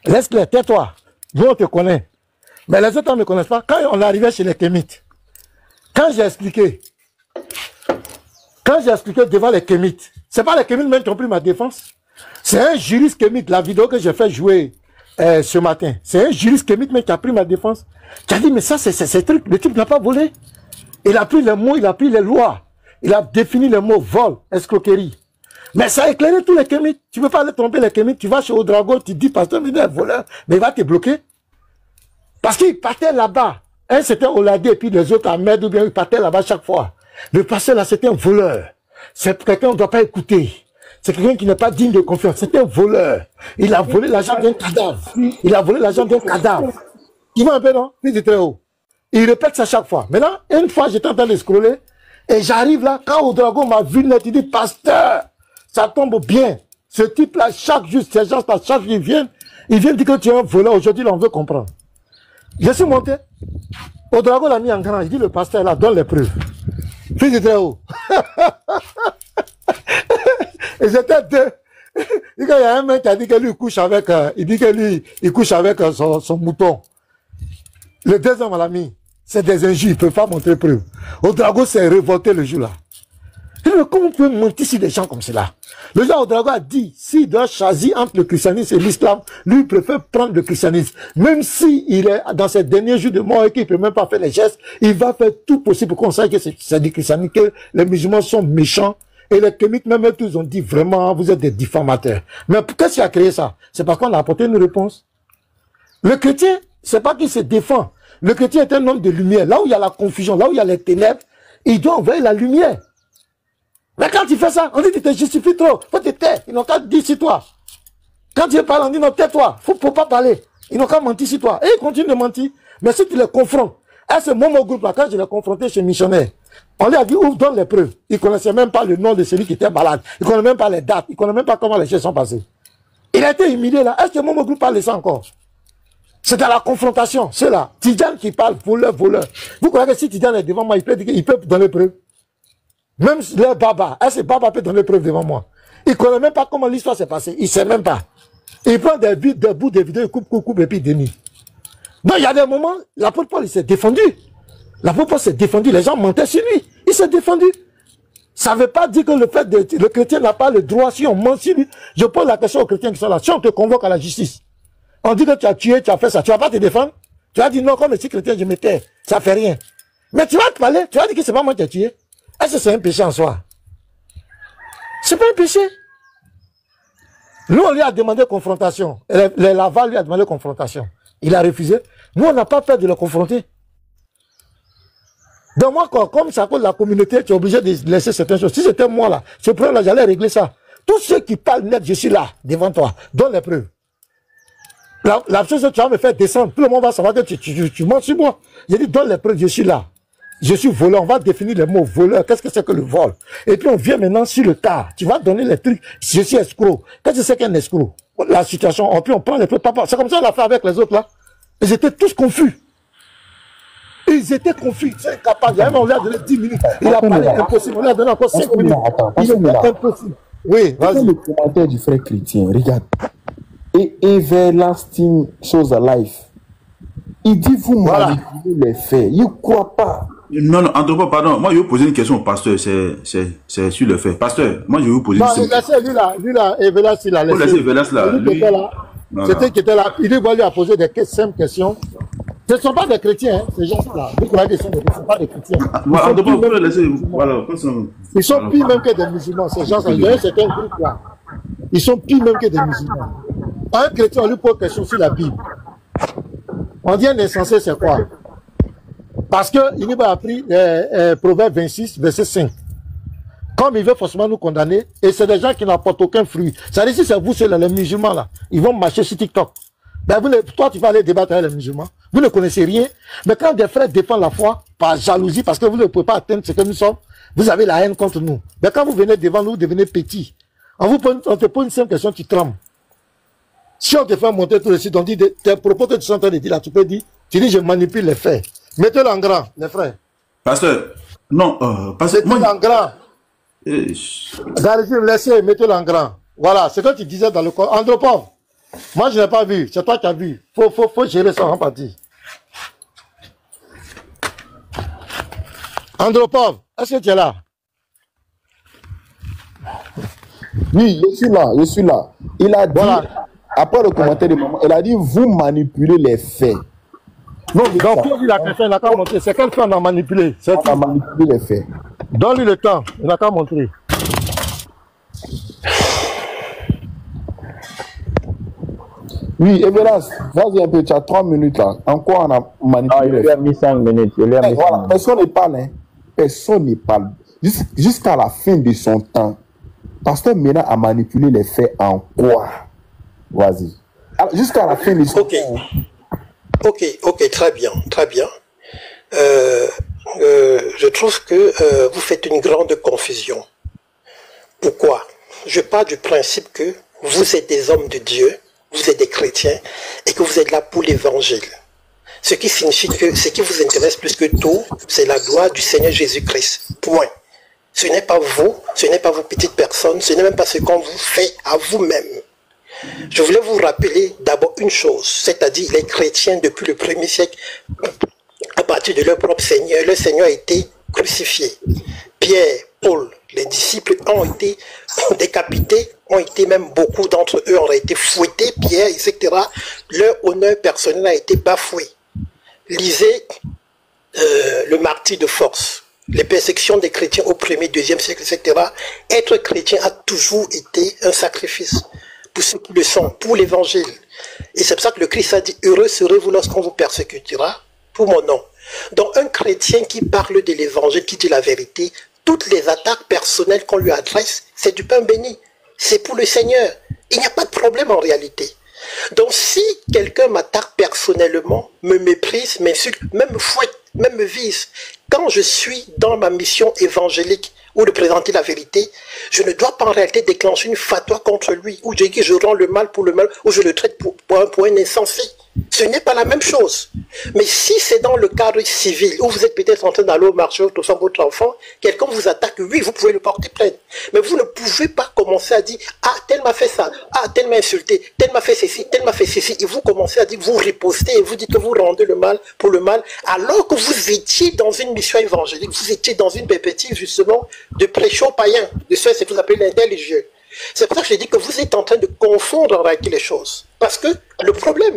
Speaker 1: Laisse-les, tais-toi. Nous, on te connaît. Mais les autres ne me connaissent pas. Quand on arrivait chez les Kémites, quand j'ai expliqué devant les Kémites, c'est pas les Kémites même qui ont pris ma défense. C'est un juriste Kémite, la vidéo que j'ai fait jouer ce matin. C'est un juriste Kémite même qui a pris ma défense. Qui a dit, mais ça, c'est truc, le type n'a pas volé. Il a pris les mots, il a pris les lois. Il a défini les mots vol, escroquerie. Mais ça a éclairé tous les Kémites. Tu ne peux pas aller tromper les Kémites. Tu vas chez Odrago, tu dis, Pasteur Mina est voleur, mais il va te bloquer. Parce qu'il partait là-bas. Un c'était Oladé, et puis les autres Ahmed, ou bien ils partaient là-bas chaque fois. Le pasteur là, c'était un voleur. C'est quelqu'un qu'on ne doit pas écouter. C'est quelqu'un qui n'est pas digne de confiance. C'est un voleur. Il a volé l'argent d'un cadavre. Il a volé l'argent d'un cadavre. Il va un peu, non? Il dit très haut. Il répète ça chaque fois. Maintenant, une fois, j'étais en train de scroller, et j'arrive là, quand Odrago m'a vu net, il dit, Pasteur, ça tombe bien. Ce type-là, chaque jour, ces gens-là, chaque jour, ils viennent dire que tu es un voleur. Aujourd'hui, là, on veut comprendre. Je suis monté. Odrago l'a mis en grand. Il dit, le pasteur là, donne les preuves. Puis il très haut. Et j'étais deux. Il y a un mec qui a dit que lui, il couche avec, il couche avec son mouton. Le deuxième à l'ami, c'est des injures, il ne peut pas montrer preuve. Odrago s'est révolté le jour-là. Il dit, comment on peut mentir sur des gens comme cela? Le jour Odrago a dit, s'il doit choisir entre le christianisme et l'islam, lui, il préfère prendre le christianisme. Même s'il est dans ses derniers jours de mort et qu'il ne peut même pas faire les gestes, il va faire tout possible pour qu'on sache que c'est du christianisme, que les musulmans sont méchants. Et les Kémites, même eux tous, ont dit vraiment, vous êtes des diffamateurs. Mais qu'est-ce qui a créé ça? C'est parce qu'on a apporté une réponse. Le chrétien, c'est pas qu'il se défend. Le chrétien est un homme de lumière. Là où il y a la confusion, là où il y a les ténèbres, il doit envoyer la lumière. Mais quand tu fais ça, on dit que tu te justifies trop. Faut te taire. Ils n'ont qu'à dire sur toi. Quand tu parles, on dit non, tais-toi. Faut pas parler. Ils n'ont qu'à mentir sur toi. Et ils continuent de mentir. Mais si tu les confrontes, à ce moment groupe-là, quand je l'ai confronté chez missionnaire, on lui a dit, ouvre, donne les preuves. Ils ne connaissaient même pas le nom de celui qui était malade. Ils ne connaissaient même pas les dates. Ils ne connaissaient même pas comment les choses sont passées. Il a été humilié là. Est-ce que mon groupe parle de ça encore? C'est à la confrontation. C'est là. Tidjane qui parle, voleur. Vous croyez que si Tidjane est devant moi, il peut donner preuve? Même le Baba, est-ce que Baba peut donner preuve devant moi? Il ne connaît même pas comment l'histoire s'est passée. Il ne sait même pas. Il prend des bouts de vidéos, il coupe, et puis il dénie. Donc il y a des moments, l'apôtre Paul, il s'est défendu. L'apôtre Paul s'est défendu. Les gens mentaient sur lui. Il s'est défendu. Ça ne veut pas dire que le chrétien n'a pas le droit, si on ment sur lui. Je pose la question aux chrétiens qui sont là. Si on te convoque à la justice, on dit que tu as tué, tu as fait ça, tu ne vas pas te défendre? Tu vas dire non, comme je suis chrétien, je me tais. Ça ne fait rien. Mais tu vas te parler, tu vas dire que c'est pas moi qui ai tué. Est-ce que c'est un péché en soi? C'est pas un péché. Nous, on lui a demandé confrontation. Les Laval lui a demandé confrontation. Il a refusé. Nous, on n'a pas peur de le confronter. Donc moi, comme ça cause la communauté, tu es obligé de laisser certaines choses. Si c'était moi là, ce problème-là, j'allais régler ça. Tous ceux qui parlent net, je suis là, devant toi. Donne les preuves. La chose que tu vas me faire descendre, tout le monde va savoir que tu mens sur moi. J'ai dit, donne les preuves, je suis là. Je suis voleur, on va définir les mots voleur. Qu'est-ce que c'est que le vol? Et puis on vient maintenant sur le cas. Tu vas donner les trucs. Je suis escroc. Qu'est-ce que c'est qu'un escroc? La situation, puis on prend les preuves. C'est comme ça qu'on l'a fait avec les autres là. Ils étaient tous confus. Ils étaient confus, c'est incapable. On lui a donné 10 minutes. Il a parlé impossible. On lui a donné encore 5 minutes. Il était impossible. Oui, vas-y.
Speaker 9: Le commentaire du frère chrétien, regarde. Et everlasting chose alive. Il dit, vous manipulez les faits. Il ne croit pas.
Speaker 4: Non, non, Andrew, pardon. Moi, je vais vous poser une question au pasteur. C'est sur le fait. Pasteur, moi, je vais vous poser une question.
Speaker 1: Lui, là, Everlas, il a laissé.
Speaker 4: Vous laissez Everlas, là.
Speaker 1: C'était qui était là. Il lui a posé des simples questions. Ce ne sont pas des chrétiens, ces gens-là. Vous croyez qu'ils sont des chrétiens, pas des chrétiens. Ils sont pires même que des musulmans, ces gens-là. C'est un groupe là. Ils sont pires même que des musulmans. Un chrétien, on lui pose question sur la Bible. On dit un insensé, c'est quoi? Parce qu'il a appris Proverbe 26, verset 5. Comme il veut forcément nous condamner, et c'est des gens qui n'apportent aucun fruit. Ça veut dire si c'est vous, c'est les musulmans là, ils vont marcher sur TikTok. Ben toi, tu vas aller débattre avec les musulmans. Vous ne connaissez rien. Mais quand des frères défendent la foi par jalousie, parce que vous ne pouvez pas atteindre ce que nous sommes, vous avez la haine contre nous. Mais quand vous venez devant nous, vous devenez petit. On te pose une simple question, tu trembles. Si on te fait monter tout le site, on dit tes propos que tu es en train de dire là, tu peux dire, tu dis je manipule les faits. Mettez-le en grand, les frères.
Speaker 4: Pasteur, non, pasteur.
Speaker 1: Mettez-le en grand. Laissez, mettez-le en grand. Voilà, c'est ce que tu disais dans le corps. Andropov, moi je n'ai pas vu, c'est toi qui as vu. Faut gérer ça en partie. Andropov, est-ce que tu es là?
Speaker 9: Oui, je suis là. Il a dit, voilà. Après le commentaire de maman, il a dit, vous manipulez les faits.
Speaker 1: Non, donc pour lui la question, il n'a qu'à montrer. C'est quel fait on a manipulé?
Speaker 9: On a manipulé les faits.
Speaker 1: Donne-lui le temps, il n'a qu'à montrer.
Speaker 9: Oui, Everlas, vas-y un peu, tu as 3 minutes là. En quoi on a manipulé?
Speaker 10: Il lui a mis 5 minutes.
Speaker 9: Voilà, personne ne parle, hein. Personne ne parle. Jusqu'à la fin de son temps, Pasteur Mena a manipulé les faits en quoi? Vas-y. Jusqu'à la fin de son temps.
Speaker 11: Ok, très bien. Je trouve que vous faites une grande confusion. Pourquoi? Je pars du principe que vous êtes des hommes de Dieu, vous êtes des chrétiens, et que vous êtes là pour l'évangile. Ce qui signifie que ce qui vous intéresse plus que tout, c'est la gloire du Seigneur Jésus-Christ. Point. Ce n'est pas vous, ce n'est pas vos petites personnes, ce n'est même pas ce qu'on vous fait à vous-même. Je voulais vous rappeler d'abord une chose, c'est-à-dire les chrétiens depuis le 1er siècle, à partir de leur propre Seigneur, le Seigneur a été crucifié. Pierre, Paul, les disciples ont été décapités, ont été même beaucoup d'entre eux ont été fouettés, Pierre, etc. Leur honneur personnel a été bafoué. Lisez le martyr de force, les persécutions des chrétiens au 1er, 2e siècle, etc. Être chrétien a toujours été un sacrifice pour ceux qui le sont, pour l'évangile. Et c'est pour ça que le Christ a dit, heureux serez-vous lorsqu'on vous persécutera pour mon nom. Donc un chrétien qui parle de l'évangile, qui dit la vérité, toutes les attaques personnelles qu'on lui adresse, c'est du pain béni. C'est pour le Seigneur. Il n'y a pas de problème en réalité. Donc si quelqu'un m'attaque personnellement, me méprise, m'insulte, même me fouette, même me vise, quand je suis dans ma mission évangélique ou de présenter la vérité, je ne dois pas en réalité déclencher une fatwa contre lui, ou je dis que je rends le mal pour le mal, ou je le traite pour un insensé. Ce n'est pas la même chose. Mais si c'est dans le cadre civil, où vous êtes peut-être en train d'aller au marché, tout ça, votre enfant, quelqu'un vous attaque, oui, vous pouvez le porter plainte. Mais vous ne pouvez pas commencer à dire, ah, tel m'a fait ça, ah, tel m'a insulté, tel m'a fait ceci, tel m'a fait ceci, et vous commencez à dire, vous ripostez, et vous dites que vous rendez le mal pour le mal, alors que vous étiez dans une mission évangélique, vous étiez dans une perspective, justement, de prêcher aux païens, de ce que vous appelez l'interreligieux. C'est pour ça que je dis que vous êtes en train de confondre en réalité les choses. Parce que le problème,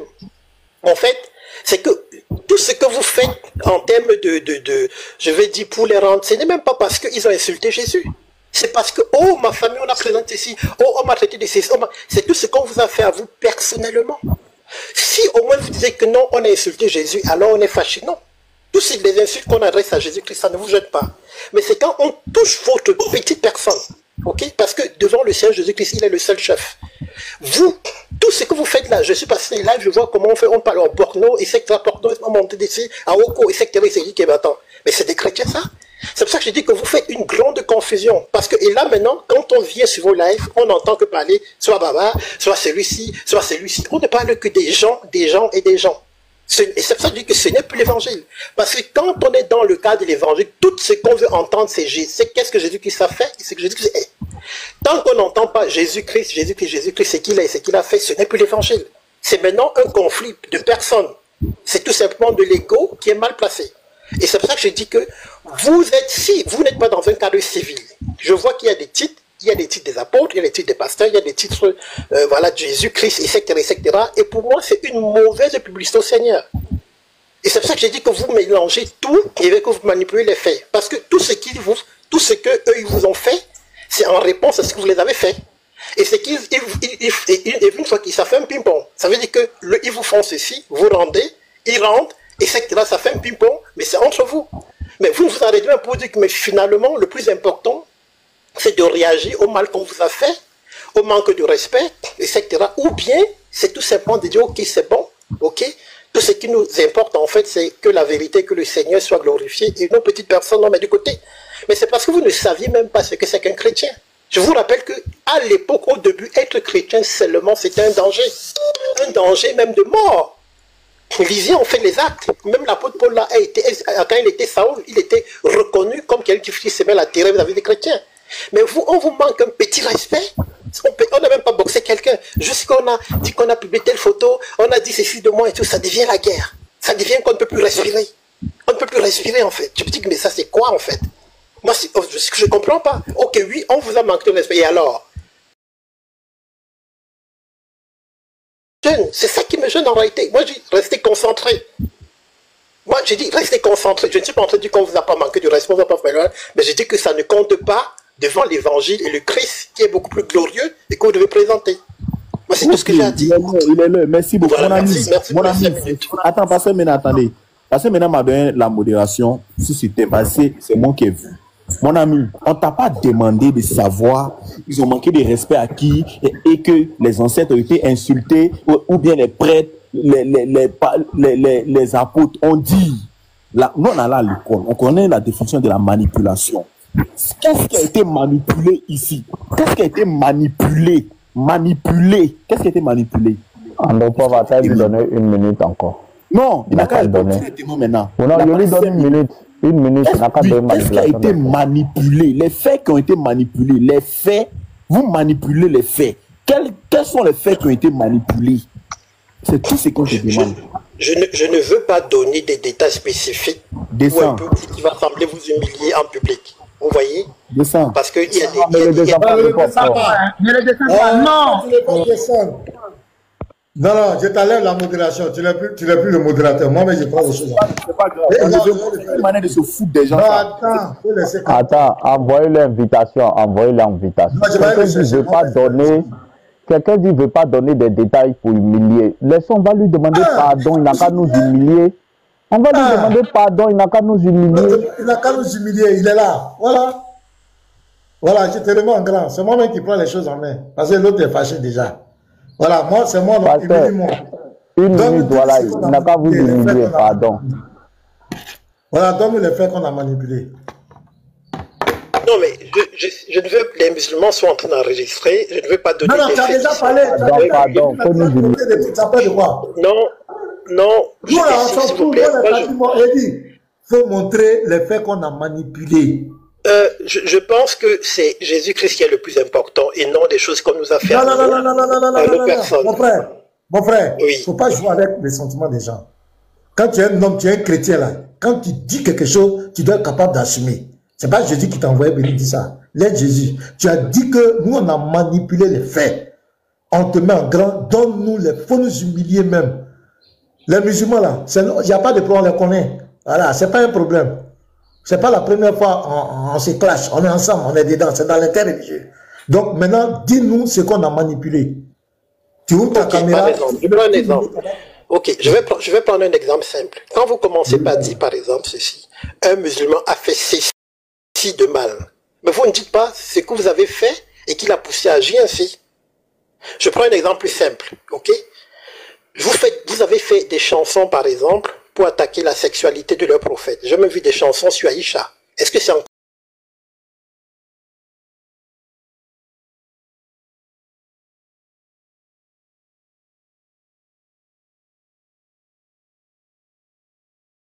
Speaker 11: en fait, c'est que tout ce que vous faites en termes je vais dire pour les rendre, ce n'est même pas parce qu'ils ont insulté Jésus. C'est parce que, oh, ma famille, on a présenté ici, oh, on m'a traité de ceci, c'est tout ce qu'on vous a fait à vous personnellement. Si au moins vous disiez que non, on a insulté Jésus, alors on est fâché. Non. Tous les insultes qu'on adresse à Jésus-Christ, ça ne vous jette pas. Mais c'est quand on touche votre petite personne. Ok, parce que devant le Seigneur Jésus-Christ, il est le seul chef. Vous, tout ce que vous faites là, je suis passé live, je vois comment on parle en porno, etc. Porno, on monte d'ici, à Oko, etc. Mais c'est des chrétiens ça. C'est pour ça que je dis que vous faites une grande confusion. Parce que, et là maintenant, quand on vient sur vos lives, on n'entend que parler, soit Baba, soit celui-ci, soit celui-ci. On ne parle que des gens et des gens. Et c'est pour ça que je dis que ce n'est plus l'évangile. Parce que quand on est dans le cadre de l'évangile, tout ce qu'on veut entendre, c'est qu'est-ce que Jésus-Christ a fait et ce que Jésus-Christ est. Tant qu'on n'entend pas Jésus-Christ, ce qu'il est et ce qu'il a fait, ce n'est plus l'évangile. C'est maintenant un conflit de personnes. C'est tout simplement de l'ego qui est mal placé. Et c'est pour ça que je dis que vous êtes, si vous n'êtes pas dans un cadre civil, je vois qu'il y a des titres, il y a des titres des apôtres, il y a des titres des pasteurs, il y a des titres voilà, de Jésus-Christ, etc., etc. Et pour moi, c'est une mauvaise publicité au Seigneur. Et c'est pour ça que j'ai dit que vous mélangez tout et que vous manipulez les faits. Parce que tout ce qu'eux ils vous ont fait, c'est en réponse à ce que vous les avez fait. Et c'est qu'ils, une fois qu'ils ça fait un ping-pong, ça veut dire que ils vous font ceci, vous rendez, ils rendent, etc. Ça fait un ping-pong, mais c'est entre vous. Mais vous vous arrêtez même pour dire que mais finalement, le plus important, c'est de réagir au mal qu'on vous a fait, au manque de respect, etc. Ou bien, c'est tout simplement de dire, ok, c'est bon, ok. Tout ce qui nous importe, en fait, c'est que la vérité, que le Seigneur soit glorifié, et nos petites personnes, on met de côté. Mais c'est parce que vous ne saviez même pas ce que c'est qu'un chrétien. Je vous rappelle qu'à l'époque, au début, être chrétien seulement, c'était un danger même de mort. Lisez en fait les actes. Même l'apôtre Paul, là, quand il était Saoul, il était reconnu comme quelqu'un qui s'aimait la terreur vis-à-vis des chrétiens. Mais vous, on vous manque un petit respect. On n'a même pas boxé quelqu'un. Juste qu'on a dit qu'on a publié telle photo, on a dit ceci de moi et tout, ça devient la guerre. Ça devient qu'on ne peut plus respirer. On ne peut plus respirer en fait. Je me dis, mais ça c'est quoi en fait? Moi, je ne comprends pas. Ok, oui, on vous a manqué de respect. Et alors? C'est ça qui me gêne en réalité. Moi, je dis, restez concentrés. Moi, j'ai dit, restez concentrés. Je ne suis pas en train de dire qu'on ne vous a pas manqué de respect, mais je dis que ça ne compte pas devant l'évangile et le Christ qui est beaucoup plus glorieux et que vous devez présenter. Moi, c'est tout ce que j'ai à dire.
Speaker 9: Il est là. Merci beaucoup.
Speaker 11: Voilà,
Speaker 9: mon ami. Attends, parce que maintenant, attendez. Parce que maintenant, m'a donné la modération. Si c'était passé, c'est moi qui ai vu. Mon ami, on t'a pas demandé de savoir, ils ont manqué de respect à qui et que les ancêtres ont été insultés ou bien les prêtres, les apôtres ont dit. Là, nous, on a là à l'école, on connaît la définition de la manipulation. Qu'est-ce qui a été manipulé ici? Qu'est-ce qui a été manipulé? Qu'est-ce qui a été manipulé?
Speaker 10: Andropo va lui donner une minute encore.
Speaker 9: Non, il n'a qu'à
Speaker 10: donner
Speaker 9: maintenant.
Speaker 10: Non, je lui donne une minute. Une minute, il n'a qu'à donner
Speaker 9: manipulation. Qu'est-ce qui a été manipulé? Les faits qui ont été manipulés, les faits, vous manipulez les faits. Quels sont les faits qui ont été manipulés? C'est tout ce qu'on te demande.
Speaker 11: Je ne veux pas donner des détails spécifiques qui va sembler vous humilier en public. Vous voyez? Parce qu'il y a des...
Speaker 1: Ne le descends pas. Non. Non, je t'enlève la modération. Tu n'es plus le modérateur. Moi-même, je prends les choses.
Speaker 9: C'est pas grave. On veut une manière de se foutre des gens.
Speaker 10: Attends, envoyez l'invitation. Quelqu'un dit ne veut pas donner des détails pour humilier. Laissons, on va lui demander pardon, il n'a qu'à nous humilier. On va lui demander pardon, il n'a qu'à nous humilier.
Speaker 1: Il n'a qu'à nous humilier, il est là. Voilà. Voilà, je te demande grand. C'est moi-même qui prends les choses en main. Parce que l'autre est fâché déjà. Voilà, moi, c'est moi, donc,
Speaker 10: une minute, voilà, il n'a qu'à vous humilier, pardon.
Speaker 1: Voilà, donne-nous les faits qu'on a manipulés.
Speaker 11: Non, mais je ne veux que les musulmans soient en train d'enregistrer. Je ne veux pas donner.
Speaker 1: Non, tu as déjà parlé.
Speaker 10: Pardon,
Speaker 1: ça peut de quoi?
Speaker 11: Non.
Speaker 1: Nous, là, on s'en fout. Il faut montrer les faits qu'on a manipulés.
Speaker 11: Je pense que c'est Jésus-Christ qui est le plus important et non des choses qu'on nous a fait.
Speaker 1: Non, mon frère, il ne faut pas jouer avec les sentiments des gens. Quand tu es un homme, tu es un chrétien là, quand tu dis quelque chose, tu dois être capable d'assumer. C'est pas Jésus qui t'a envoyé venir dire ça. L'aide Jésus. Tu as dit que nous on a manipulé les faits. On te met en grand, donne-nous les, faut nous humilier même. Les musulmans là, il n'y a pas de problème, on les connaît. Voilà, c'est pas un problème. C'est pas la première fois on se clash, on est ensemble, on est dedans, c'est dans l'interreligieux. Donc maintenant, dis-nous ce qu'on a manipulé. Tu ouvres ta caméra.
Speaker 11: Je prends un exemple. Ok, je vais prendre un exemple simple. Quand vous commencez par dire, par exemple, ceci, un musulman a fait ceci de mal, mais vous ne dites pas ce que vous avez fait et qui l'a poussé à agir ainsi. Je prends un exemple plus simple, ok? Vous avez fait des chansons, par exemple, pour attaquer la sexualité de leur prophète. J'ai même vu des chansons sur Aïcha. Est-ce que c'est